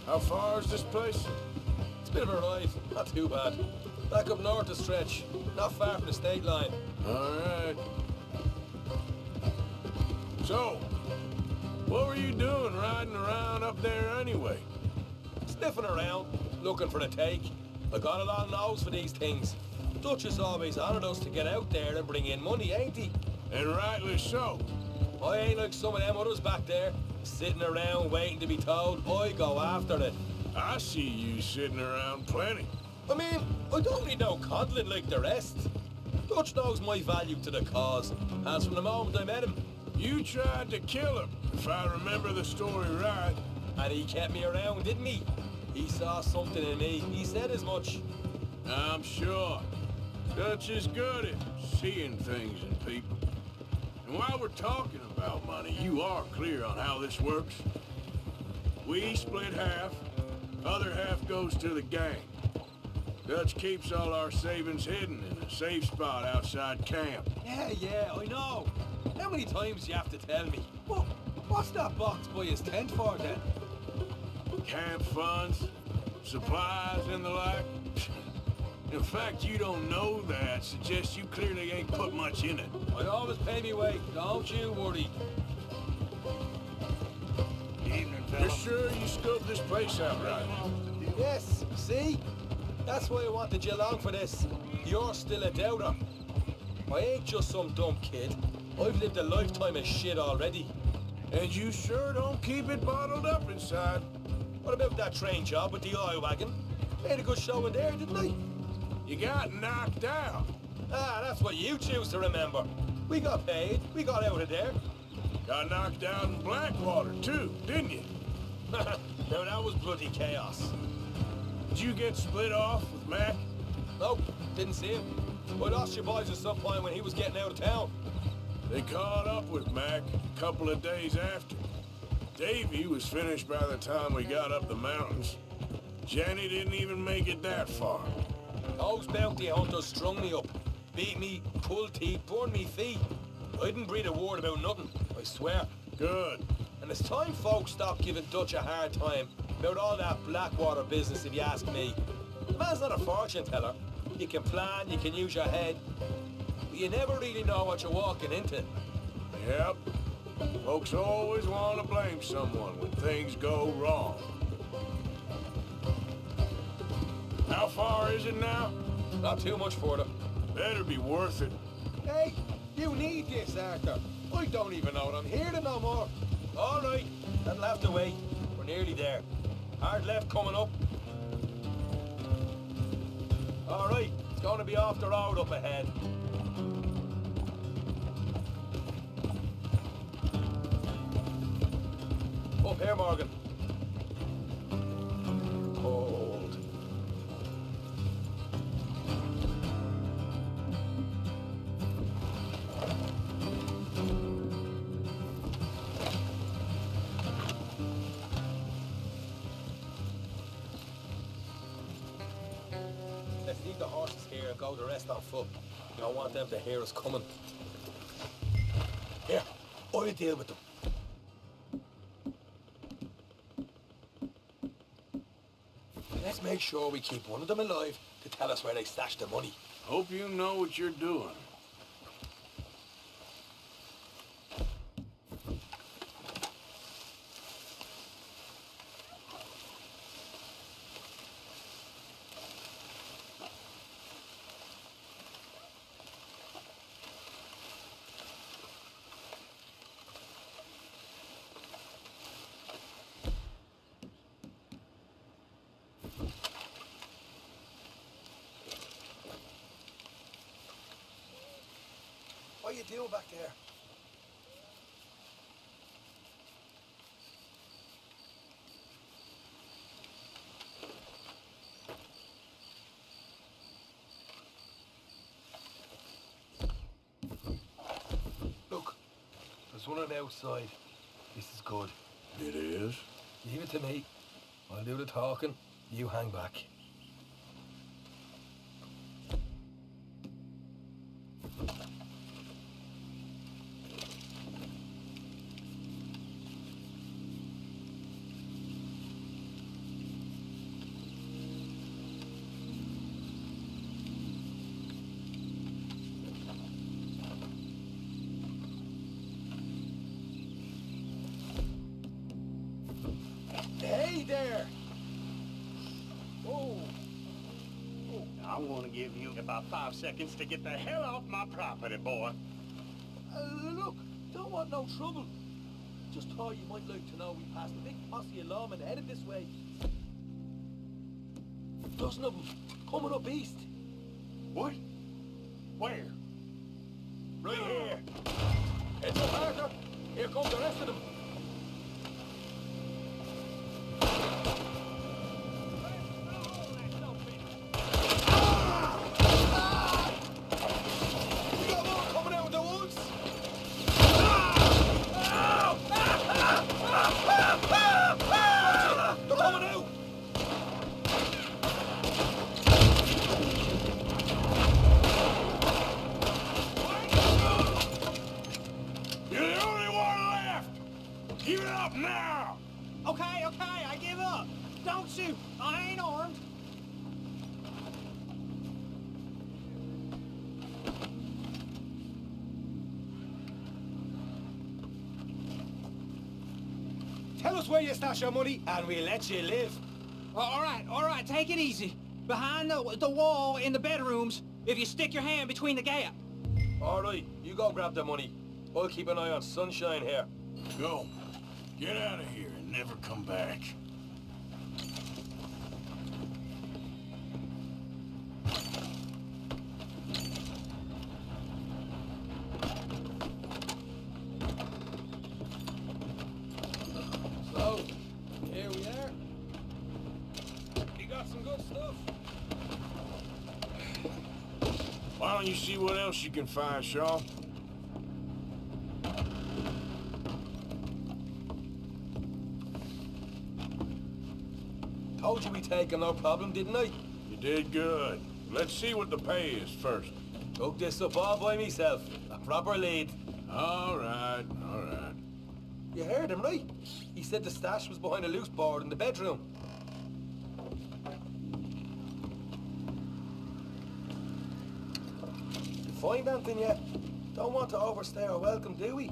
How far is this place? It's a bit of a ride, not too bad. Back up north a stretch, not far from the state line. All right. So, what were you doing riding around up there anyway? Sniffing around, looking for the take. I got it on nose for these things. Duchess always honoured us to get out there and bring in money, ain't he? And rightly so. I ain't like some of them others back there, sitting around waiting to be told. I go after it. I see you sitting around plenty. I mean, I don't need no coddling like the rest. Dutch knows my value to the cause, as from the moment I met him. You tried to kill him, if I remember the story right. And he kept me around, didn't he? He saw something in me. He said as much. I'm sure. Dutch is good at seeing things in people. And while we're talking about money, you are clear on how this works. We split half, other half goes to the gang. Dutch keeps all our savings hidden in a safe spot outside camp. Yeah, I know. How many times you have to tell me? What's that box by his tent for then? Camp funds, supplies, and the like. In fact, you don't know that suggests you clearly ain't put much in it. I always pay me weight, don't you worry. Evening, fella. You're sure you scoped this place out right? Yes, see? That's why I wanted you along for this. You're still a doubter. I ain't just some dumb kid. I've lived a lifetime of shit already. And you sure don't keep it bottled up inside. What about that train job with the oil wagon? Made a good show in there, didn't I? You got knocked out. Ah, that's what you choose to remember. We got paid. We got out of there. Got knocked out in Blackwater, too, didn't you? Now, that was bloody chaos. Did you get split off with Mac? Nope, didn't see him. I lost your boys at some point when he was getting out of town. They caught up with Mac a couple of days after. Davy was finished by the time we got up the mountains. Jenny didn't even make it that far. Those bounty hunters strung me up. Beat me, pulled teeth, burned me feet. I didn't breathe a word about nothing, I swear. Good. And it's time folks stop giving Dutch a hard time about all that Blackwater business, if you ask me. The man's not a fortune teller. You can plan, you can use your head, but you never really know what you're walking into. Yep. Folks always want to blame someone when things go wrong. How far is it now? Not too much further. Better be worth it. Hey, you need this, Arthur. I don't even know what I'm hearing no more. All right, that'll have to wait. We're nearly there. Hard left coming up. All right, it's going to be off the road up ahead. Up here, Morgan. Cold. Let's leave the horses here and go the rest on foot. I don't want them to hear us coming. Here, I'll deal with them. Let's make sure we keep one of them alive to tell us where they stashed the money. Hope you know what you're doing. What are you doing back there? Look, there's one on the outside. This is good. It is? Leave it to me. I'll do the talking. You hang back. Hey there! Oh. I'm gonna give you about 5 seconds to get the hell off my property, boy. Look, don't want no trouble. Just thought you might like to know we passed a big posse of lawmen headed this way. dozen of them coming up east. What? Where? Right here. Heads up, Arthur. Here come the rest of them. You got more coming out of the woods. They're coming out. You're the only one left! Give it up now! Okay, I give up. Don't shoot. I ain't armed. Tell us where you stash your money, and we'll let you live. All right, take it easy. Behind the wall in the bedrooms, if you stick your hand between the gap. All right, you go grab the money. I'll keep an eye on Sunshine here. Go. Get out of here and never come back. So, here we are. You got some good stuff. Why don't you see what else you can find, Shaw? Told you we'd take him, no problem, didn't I? You did good. Let's see what the pay is first. Took this up all by myself. A proper lead. All right. You heard him, right? He said the stash was behind a loose board in the bedroom. You find anything yet? Don't want to overstay our welcome, do we?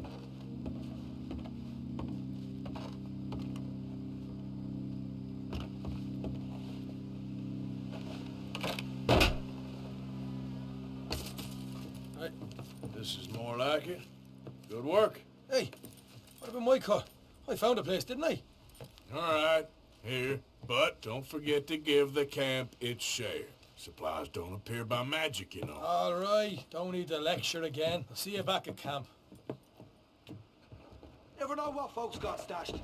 This is more like it. Good work. Hey, what about my car? I found a place, didn't I? All right, here. But don't forget to give the camp its share. Supplies don't appear by magic, you know. All right, don't need to lecture again. I'll see you back at camp. Never know what folks got stashed.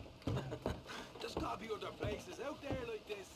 There's gotta be other places out there like this.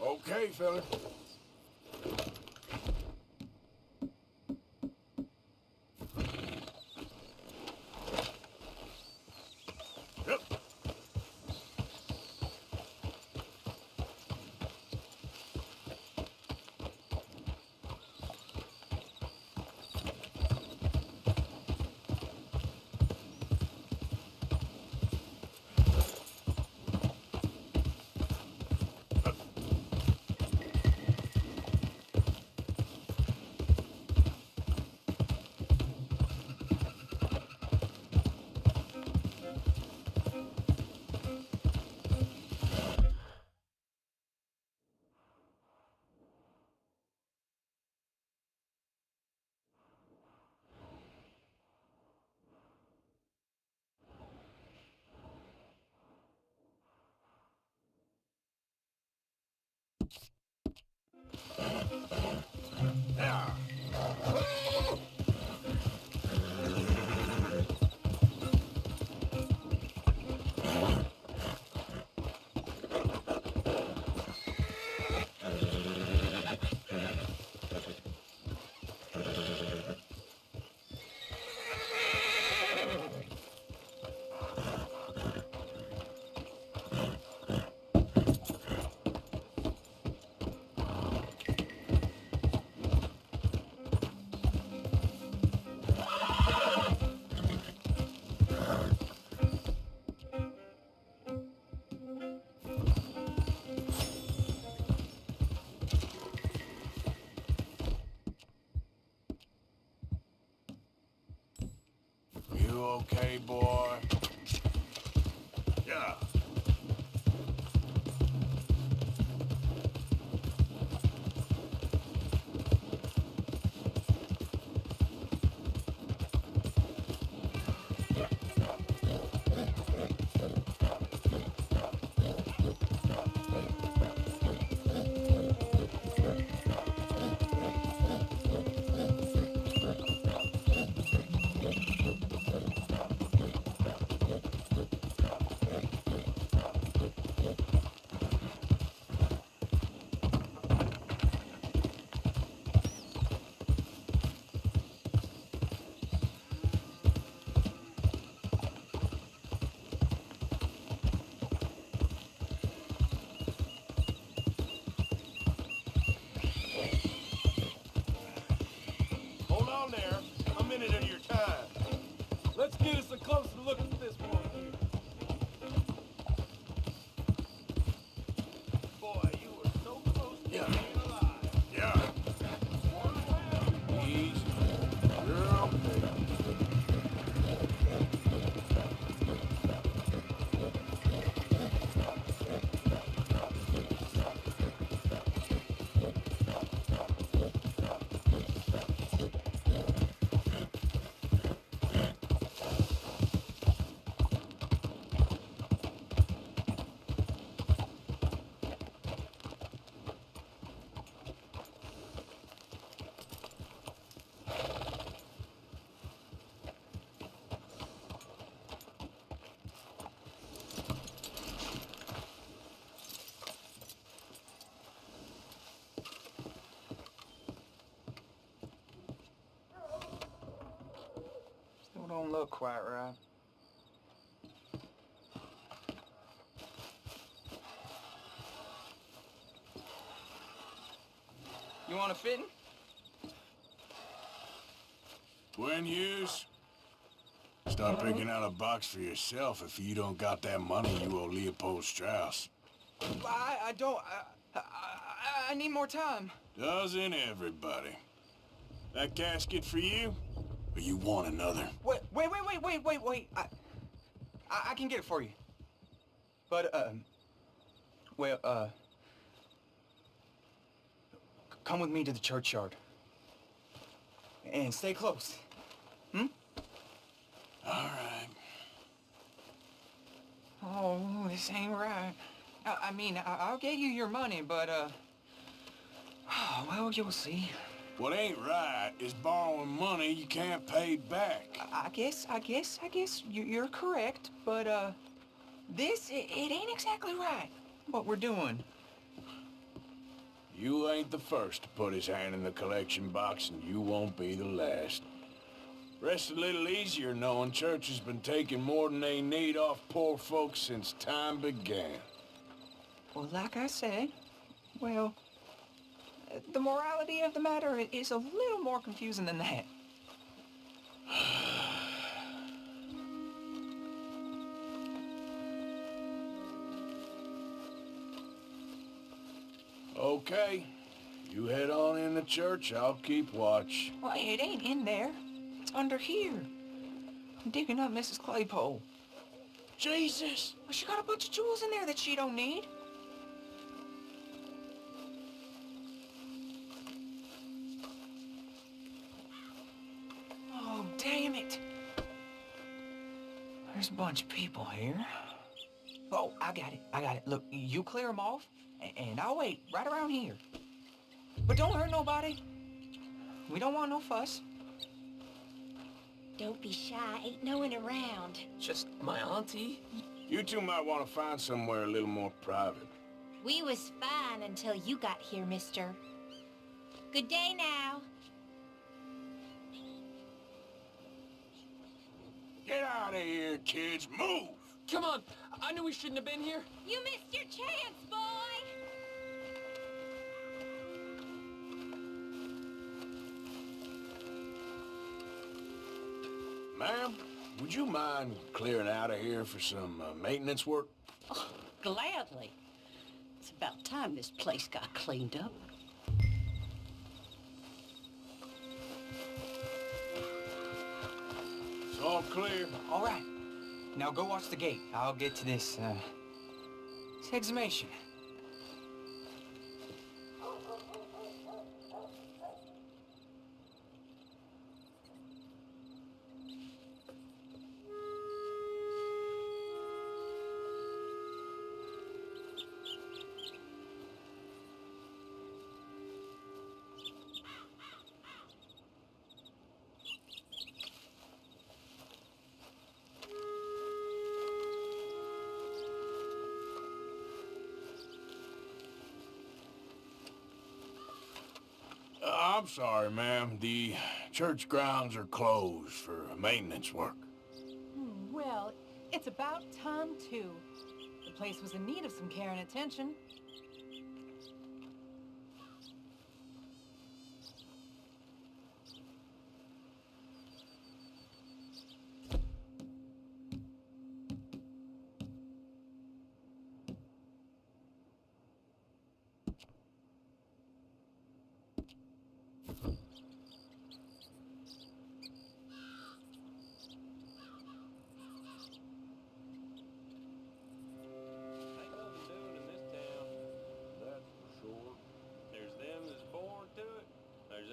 Okay, fella. Yep. job. Hold on there. A minute of your time. Let's get us a closer look at this one here. Boy, you were so close to Yeah. being alive. Yeah. Easy. You're okay. Still don't look quite right. You want a fitting? Gwen Hughes, start picking out a box for yourself if you don't got that money you owe Leopold Strauss. I don't. I need more time. Doesn't everybody? That casket for you? Or you want another? Wait. I can get it for you. But, come with me to the churchyard. And stay close. Hmm? All right. Oh, this ain't right. I mean, I'll get you your money, but, well, you'll see. What ain't right is borrowing money you can't pay back. I guess you're correct, but, it ain't exactly right, what we're doing. You ain't the first to put his hand in the collection box, and you won't be the last. Rest a little easier knowing church has been taking more than they need off poor folks since time began. Well, like I said, well, the morality of the matter is a little more confusing than that. Okay, you head on in the church, I'll keep watch. Well, it ain't in there. It's under here. I'm digging up Mrs. Claypole. Jesus! Well, she got a bunch of jewels in there that she don't need. Oh, damn it. There's a bunch of people here. Oh, I got it. Look, you clear them off, and I'll wait right around here. But don't hurt nobody. We don't want no fuss. Don't be shy. Ain't no one around. Just my auntie? You two might want to find somewhere a little more private. We was fine until you got here, mister. Good day now. Get out of here, kids. Move! Come on! I knew we shouldn't have been here. You missed your chance, boy! Ma'am, would you mind clearing out of here for some maintenance work? Oh, gladly. It's about time this place got cleaned up. It's all clear. All right. Now go watch the gate. I'll get to this exhumation. I'm sorry, ma'am. The church grounds are closed for maintenance work. Well, it's about time, too. The place was in need of some care and attention.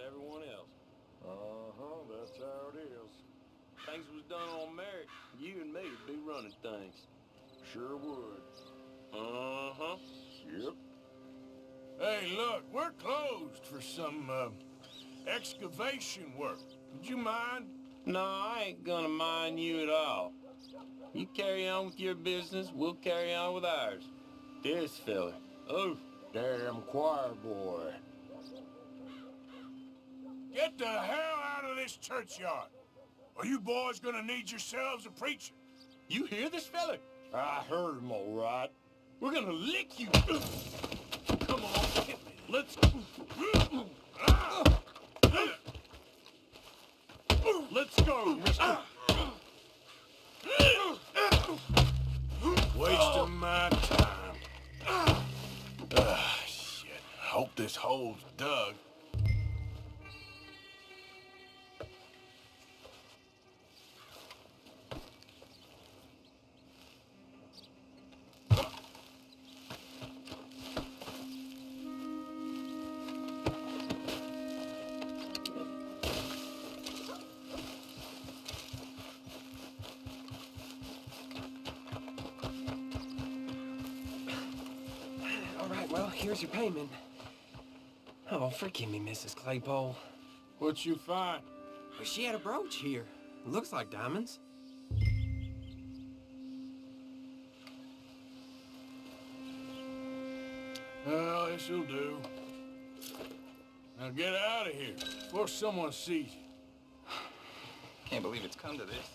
Everyone else. That's how it is. Things was done on merit, you and me'd be running things. Sure would. Yep. Hey, look, we're closed for some, excavation work. Would you mind? No, I ain't gonna mind you at all. You carry on with your business, we'll carry on with ours. This fella. Oh, damn choir boy. Get the hell out of this churchyard! Are you boys gonna need yourselves a preacher? You hear this fella? I heard him all right. We're gonna lick you. Come on, hit me. Let's... Let's go, mister. Wasting my time. Shit. Hope this hole's dug. Well, here's your payment. Oh, forgive me, Mrs. Claypole. What'd you find? Well, she had a brooch here. Looks like diamonds. Well, this'll do. Now get out of here before someone sees you. Can't believe it's come to this.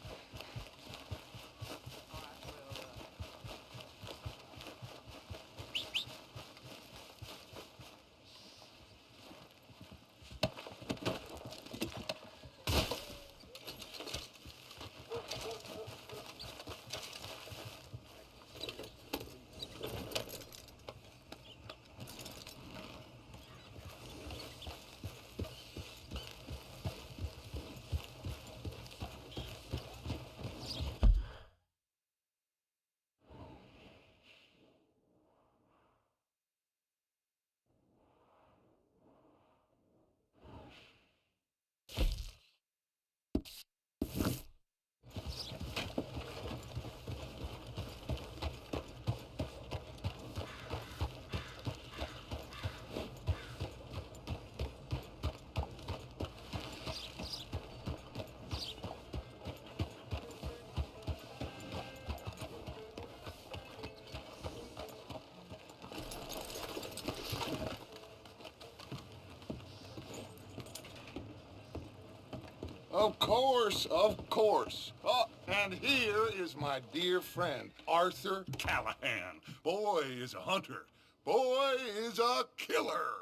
Of course, of course. Oh, and here is my dear friend, Arthur Callahan. Boy is a hunter. Boy is a killer.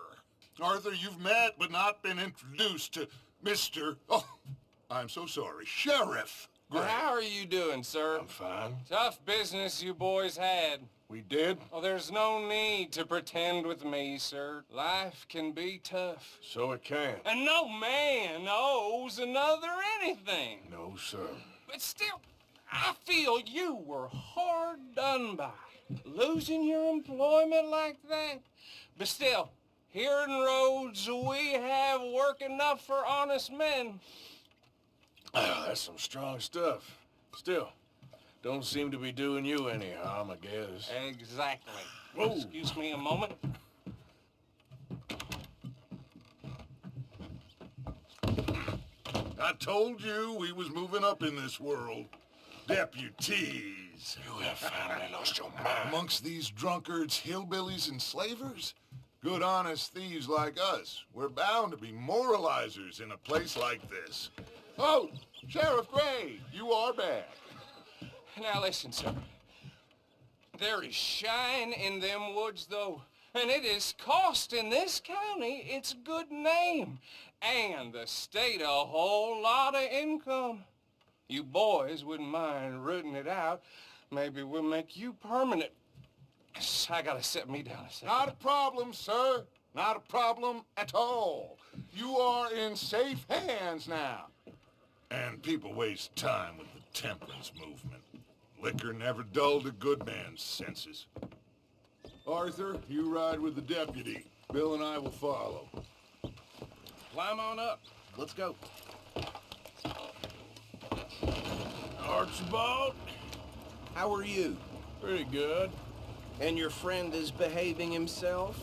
Arthur, you've met but not been introduced to Mr. Oh, I'm so sorry, Sheriff Gray. Well, how are you doing, sir? I'm fine. Tough business you boys had. We did? Oh, there's no need to pretend with me, sir. Life can be tough. So it can. And no man owes another anything. No, sir. But still, I feel you were hard done by, losing your employment like that. But still, here in Rhodes, we have work enough for honest men. Ah, that's some strong stuff. Still, don't seem to be doing you any harm, I guess. Exactly. Whoa. Excuse me a moment. I told you we was moving up in this world. Deputies. You have finally lost your mind. Amongst these drunkards, hillbillies, and slavers? Good honest thieves like us. We're bound to be moralizers in a place like this. Oh, Sheriff Gray, you are back. Now listen, sir. There is shine in them woods, though, and it is costing this county its good name, and the state a whole lot of income. You boys wouldn't mind rooting it out. Maybe we'll make you permanent. I gotta set me down a second. Not a problem, sir. Not a problem at all. You are in safe hands now. And people waste time with the temperance movement. Liquor never dulled a good man's senses. Arthur, you ride with the deputy. Bill and I will follow. Climb on up. Let's go. Archibald? How are you? Pretty good. And your friend is behaving himself?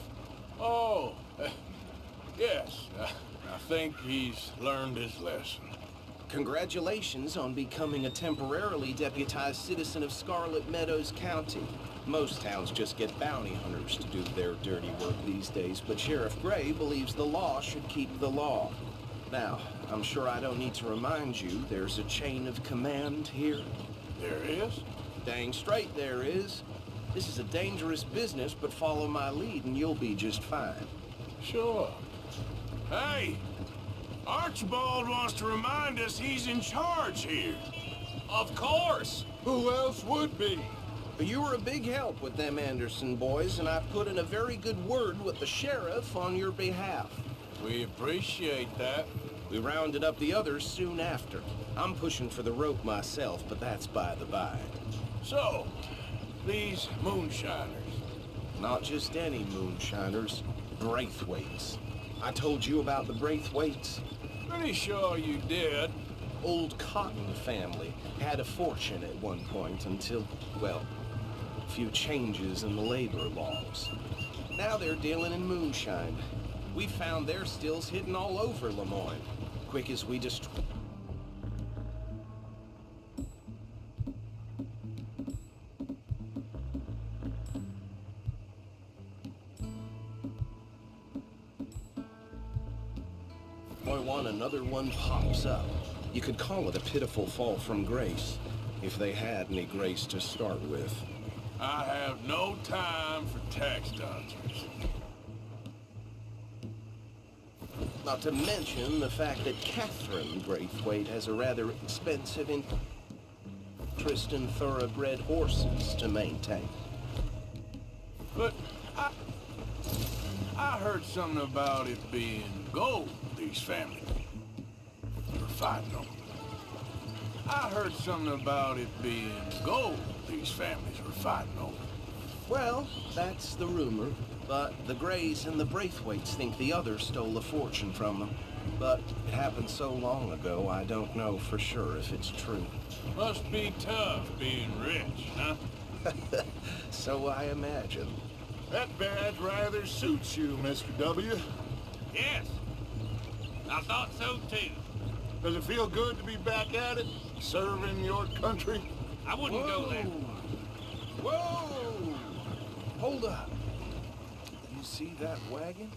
Oh, yes. I think he's learned his lesson. Congratulations on becoming a temporarily deputized citizen of Scarlet Meadows County. Most towns just get bounty hunters to do their dirty work these days, but Sheriff Gray believes the law should keep the law. Now, I'm sure I don't need to remind you there's a chain of command here. There is? Dang straight there is. This is a dangerous business, but follow my lead and you'll be just fine. Sure. Hey! Archibald wants to remind us he's in charge here. Of course! Who else would be? You were a big help with them Anderson boys, and I put in a very good word with the sheriff on your behalf. We appreciate that. We rounded up the others soon after. I'm pushing for the rope myself, but that's by the by. So, these moonshiners. Not just any moonshiners, Braithwaites. I told you about the Braithwaites? Pretty sure you did. Old Cotton family had a fortune at one point until, well, a few changes in the labor laws. Now they're dealing in moonshine. We found their stills hidden all over Lemoyne. Quick as we destroy... one, another one pops up. You could call it a pitiful fall from grace, if they had any grace to start with. I have no time for tax dodgers. Not to mention the fact that Catherine Braithwaite has a rather expensive interest in thoroughbred horses to maintain. But I heard something about it being gold these families were fighting over. I heard something about it being gold these families were fighting over. Well, that's the rumor, but the Grays and the Braithwaites think the others stole a fortune from them. But it happened so long ago, I don't know for sure if it's true. Must be tough being rich, huh? So I imagine. That badge rather suits you, Mr. W. Yes. I thought so, too. Does it feel good to be back at it, serving your country? I wouldn't go there. Whoa! Hold up. You see that wagon?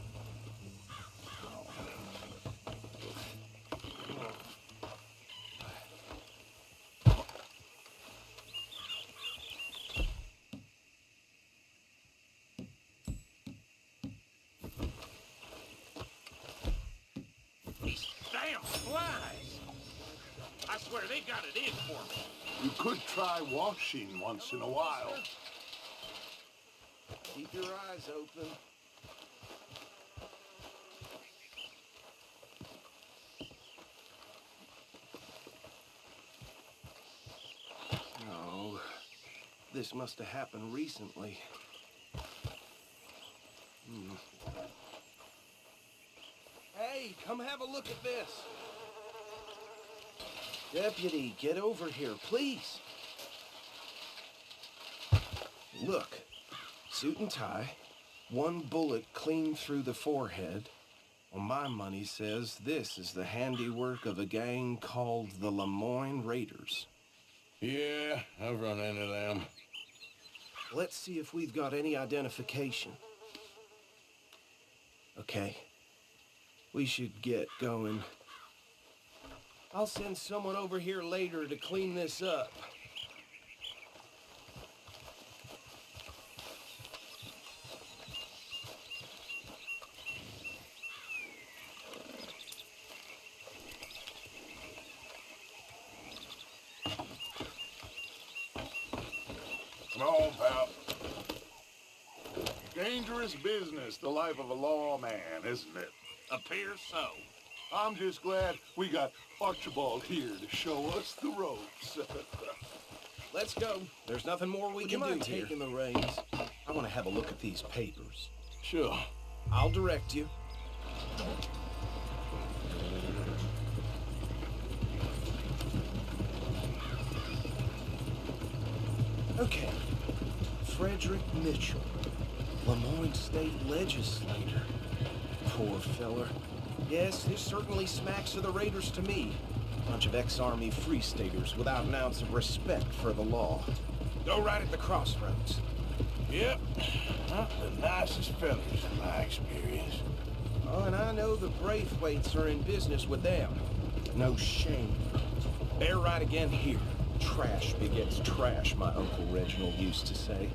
These damn flies. I swear they got it in for me. You could try washing once in a while. Keep your eyes open. this must have happened recently. Hey, come have a look at this. Deputy, get over here, please. Look, suit and tie, one bullet clean through the forehead. Well, my money says this is the handiwork of a gang called the Lemoyne Raiders. Yeah, I've run into them. Let's see if we've got any identification. Okay. We should get going. I'll send someone over here later to clean this up. Come on, pal. Dangerous business, the life of a lawman, isn't it? Appears so. I'm just glad we got Archibald here to show us the ropes. Let's go. There's nothing more we can do here. Would you mind taking the reins? I want to have a look at these papers. Sure. I'll direct you. Okay. Frederick Mitchell, Lemoyne State Legislator. Poor feller. Yes, this certainly smacks of the Raiders to me. Bunch of ex-Army Free Staters without an ounce of respect for the law. Go right at the crossroads. Yep. Not the nicest fellas in my experience. Oh, and I know the Braithwaites are in business with them. No shame. They're right again here. Trash begets trash, my Uncle Reginald used to say.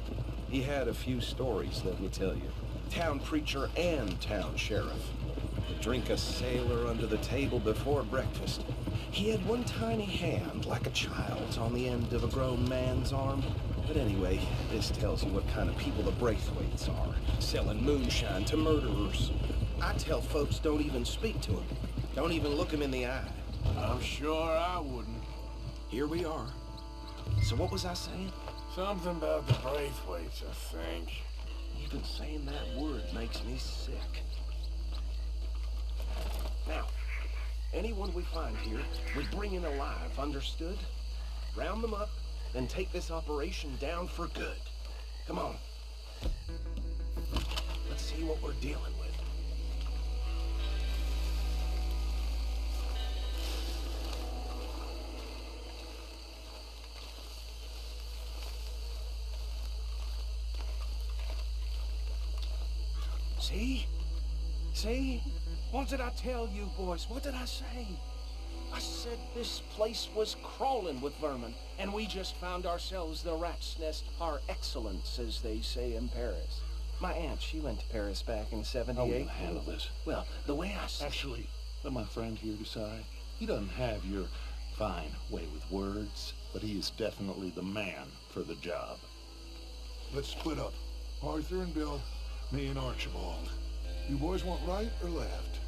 He had a few stories, let me tell you. Town preacher and town sheriff. Would drink a sailor under the table before breakfast. He had one tiny hand, like a child's, on the end of a grown man's arm. But anyway, this tells you what kind of people the Braithwaites are. Selling moonshine to murderers. I tell folks don't even speak to them. Don't even look them in the eye. I'm sure I wouldn't. Here we are. So what was I saying? Something about the Braithwaites, I think. Even saying that word makes me sick. Now, anyone we find here, we bring in alive, understood? Round them up, then take this operation down for good. Come on. Let's see what we're dealing with. See? See? What did I tell you, boys? What did I say? I said this place was crawling with vermin, and we just found ourselves the rat's nest par excellence, as they say in Paris. My aunt, she went to Paris back in '78. How will you handle this? Well, the way I see... Actually, let my friend here decide. He doesn't have your fine way with words, but he is definitely the man for the job. Let's split up. Arthur and Bill, me and Archibald. You boys want right or left?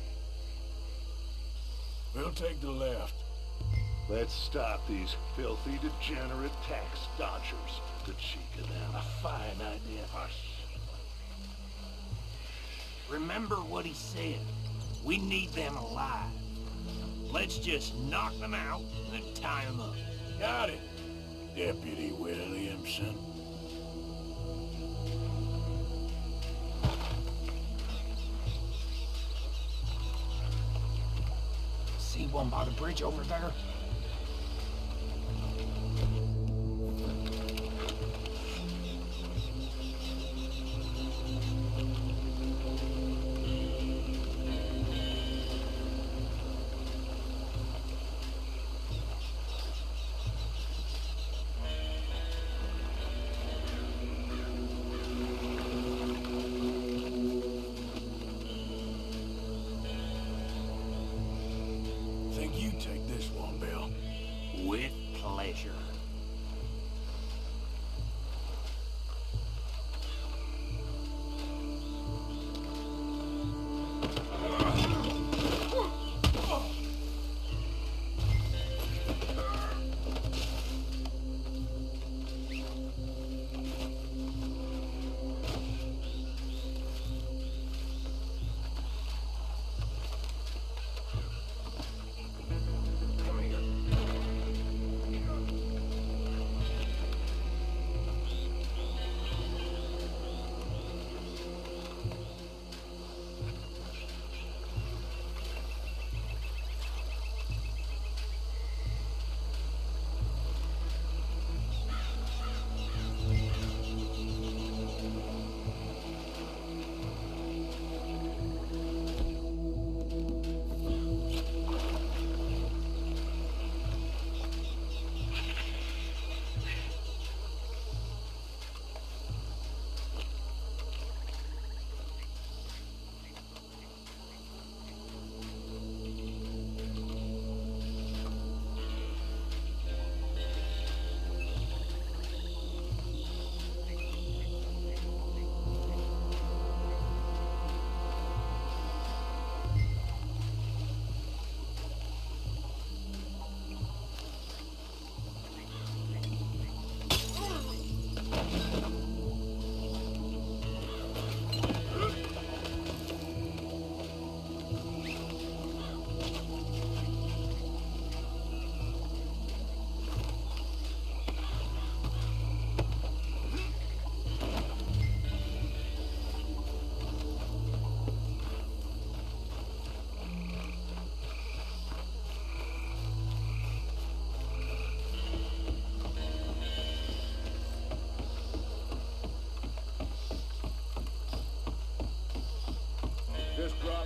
We'll take the left. Let's stop these filthy, degenerate tax dodgers. The cheek of them. A fine idea. Hush. Remember what he said. We need them alive. Let's just knock them out and then tie them up. Got it, Deputy Williamson. See one by the bridge over there? Think you take this one, Bill.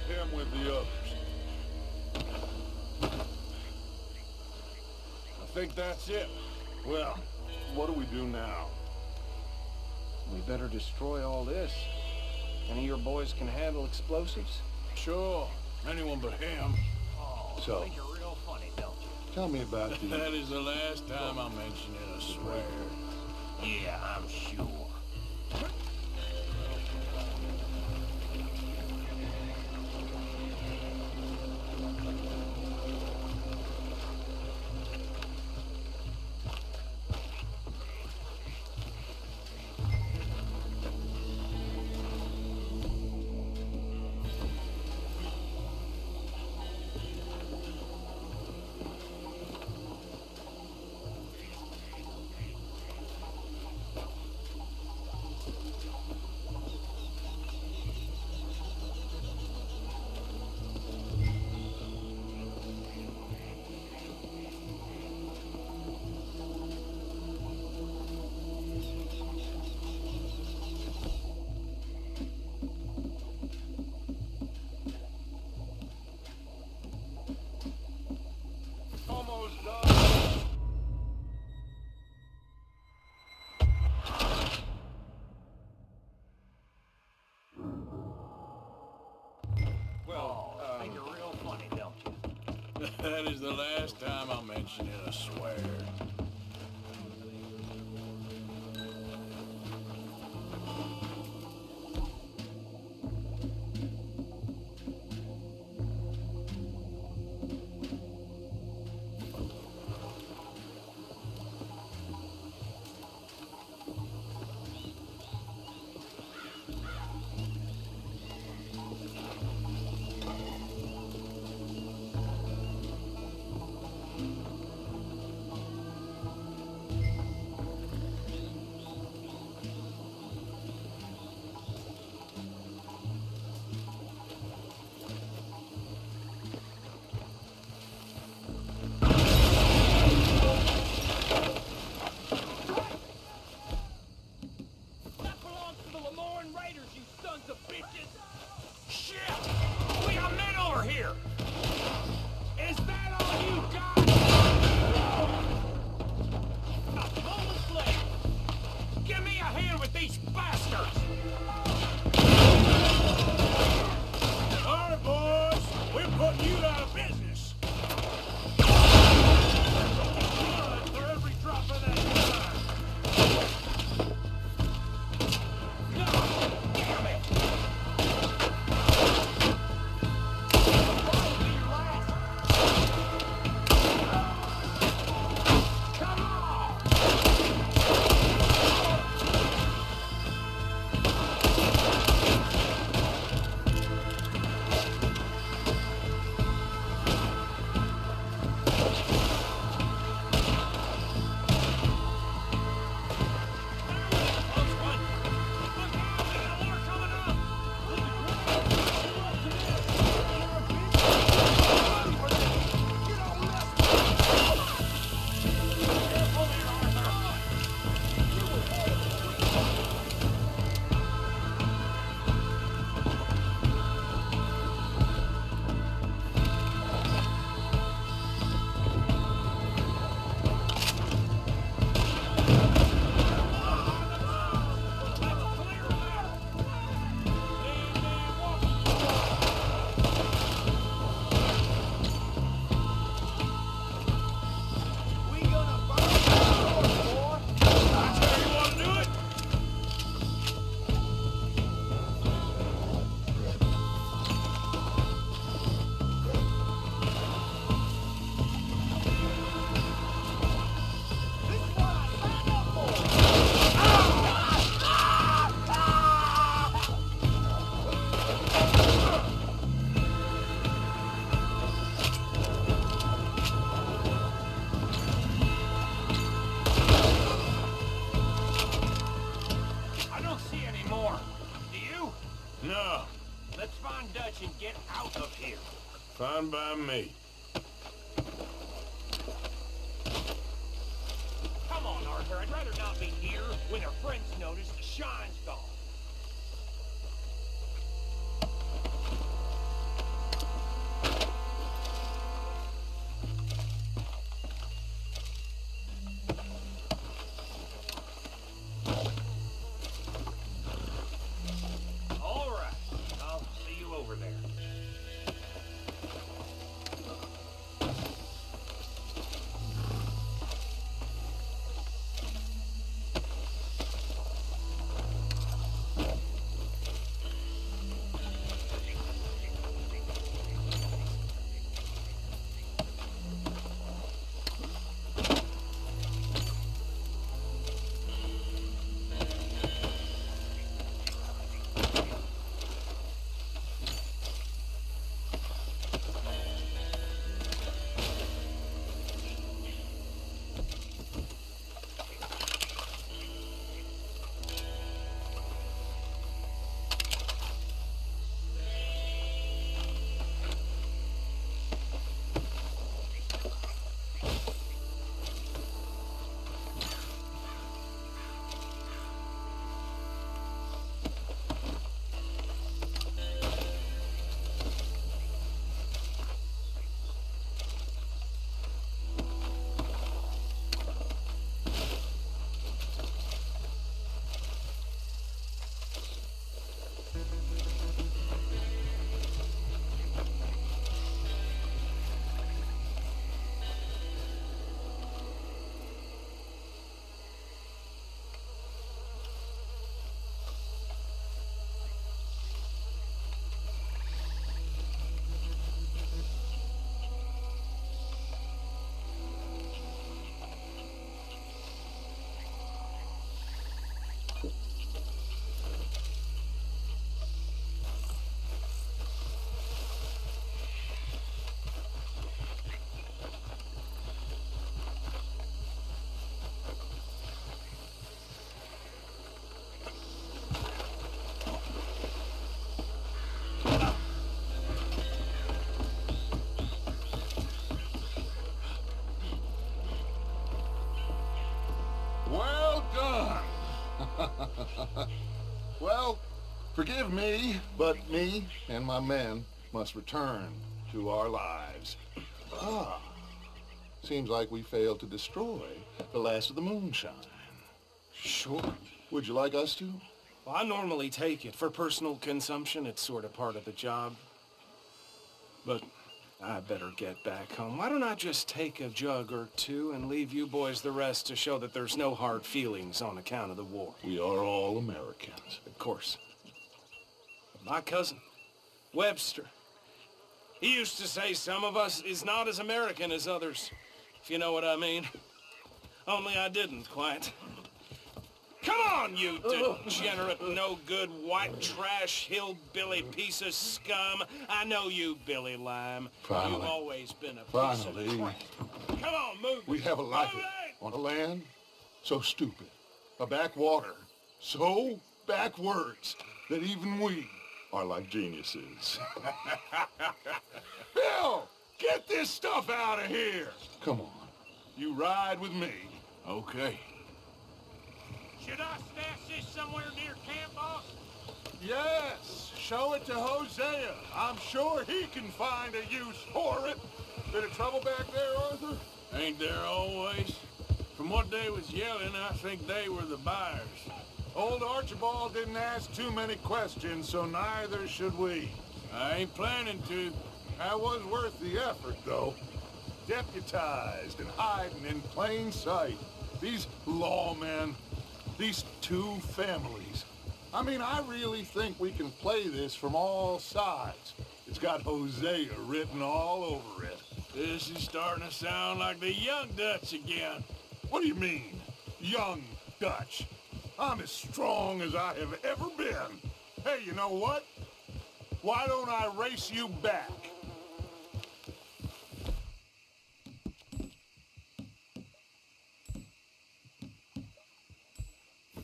him with the others. I think that's it. Well, what do we do now? We better destroy all this. Any of your boys can handle explosives? Sure. Anyone but him. So, Think you're real funny, don't you? tell me about the... That is the last time I mention it, I swear. Yeah, I'm sure. Almost done. Well, Think you're real funny, don't you? that is the last time I mention it, I swear. That belongs to the Lemoran Raiders, you sons of bitches! Shit! We got men over here! Is that all you got? Now pull the sled! Give me a hand with these bastards! All right, boys. We're putting you out of business. Blood for every drop of that blood. Damn it! Come on! Fine by me. Come on, Arthur. I'd rather not be here when our friends notice the shine's gone. Forgive me, but me and my men must return to our lives. Ah, seems like we failed to destroy the last of the moonshine. Sure. Would you like us to? Well, I normally take it. For personal consumption, it's sort of part of the job. But I better get back home. Why don't I just take a jug or two and leave you boys the rest to show that there's no hard feelings on account of the war? We are all Americans. Of course. My cousin, Webster, he used to say some of us is not as American as others, if you know what I mean. Only I didn't quite. Come on, you degenerate, no-good, white trash, hillbilly piece of scum. I know you, Billy Lime. Finally. You've always been a piece of crap. Come on, move. We have a life on a land so stupid, a backwater so backwards that even we are like geniuses. Bill, get this stuff out of here. Come on, you ride with me. Okay. Should I stash this somewhere near camp, boss? Yes, show it to Hosea. I'm sure he can find a use for it. Bit of trouble back there, Arthur? Ain't there always? From what they was yelling, I think they were the buyers. Old Archibald didn't ask too many questions, so neither should we. I ain't planning to. That was worth the effort, though. Deputized and hiding in plain sight. These lawmen, these two families. I mean, I really think we can play this from all sides. It's got Hosea written all over it. This is starting to sound like the Young Dutch again. What do you mean, Young Dutch? I'm as strong as I have ever been. Hey, you know what? Why don't I race you back?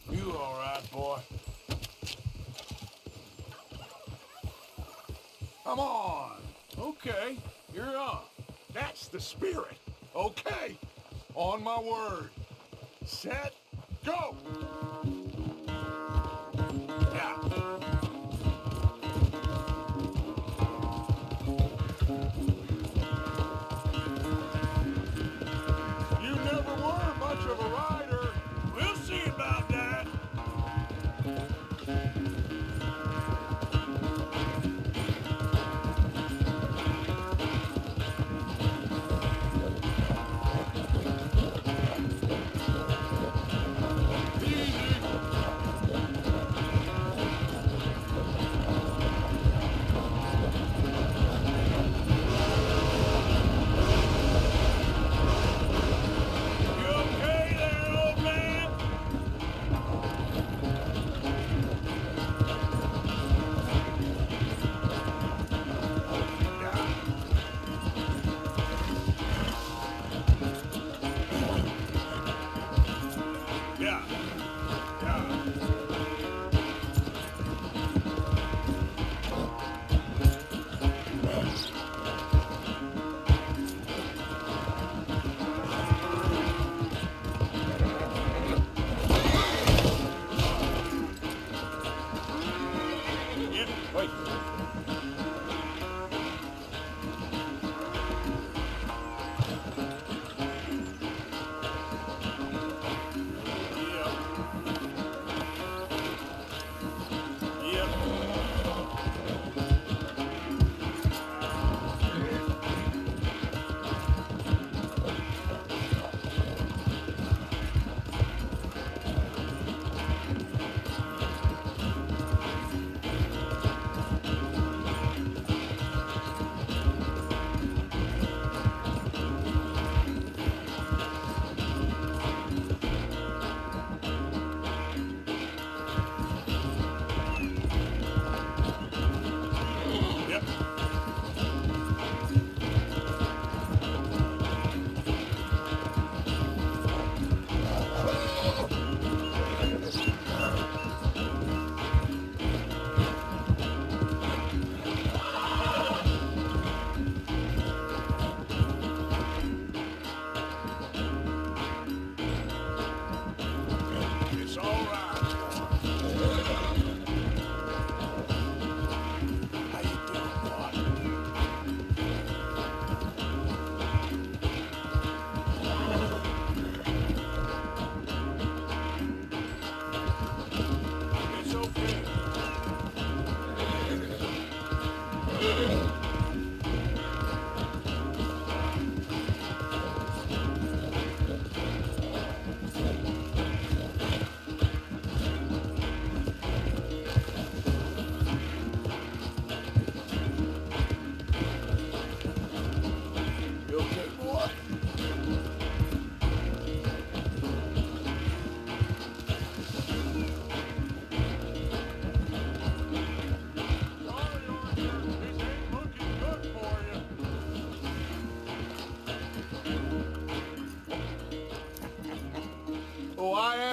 You all right, boy? Come on. Okay, you're on. That's the spirit. Okay. On my word. Set, go! Yeah. You never were much of a rider. We'll see about that. Easy.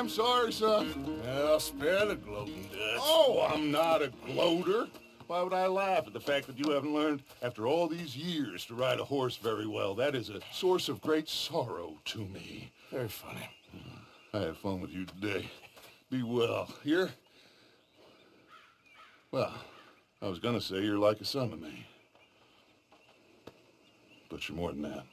I'm sorry, son. Well, spare the gloating, Dutch. Oh, I'm not a gloater. Why would I laugh at the fact that you haven't learned, after all these years, to ride a horse very well? That is a source of great sorrow to me. Very funny. I had fun with you today. Be well. Here? Well, I was gonna say you're like a son to me. But you're more than that.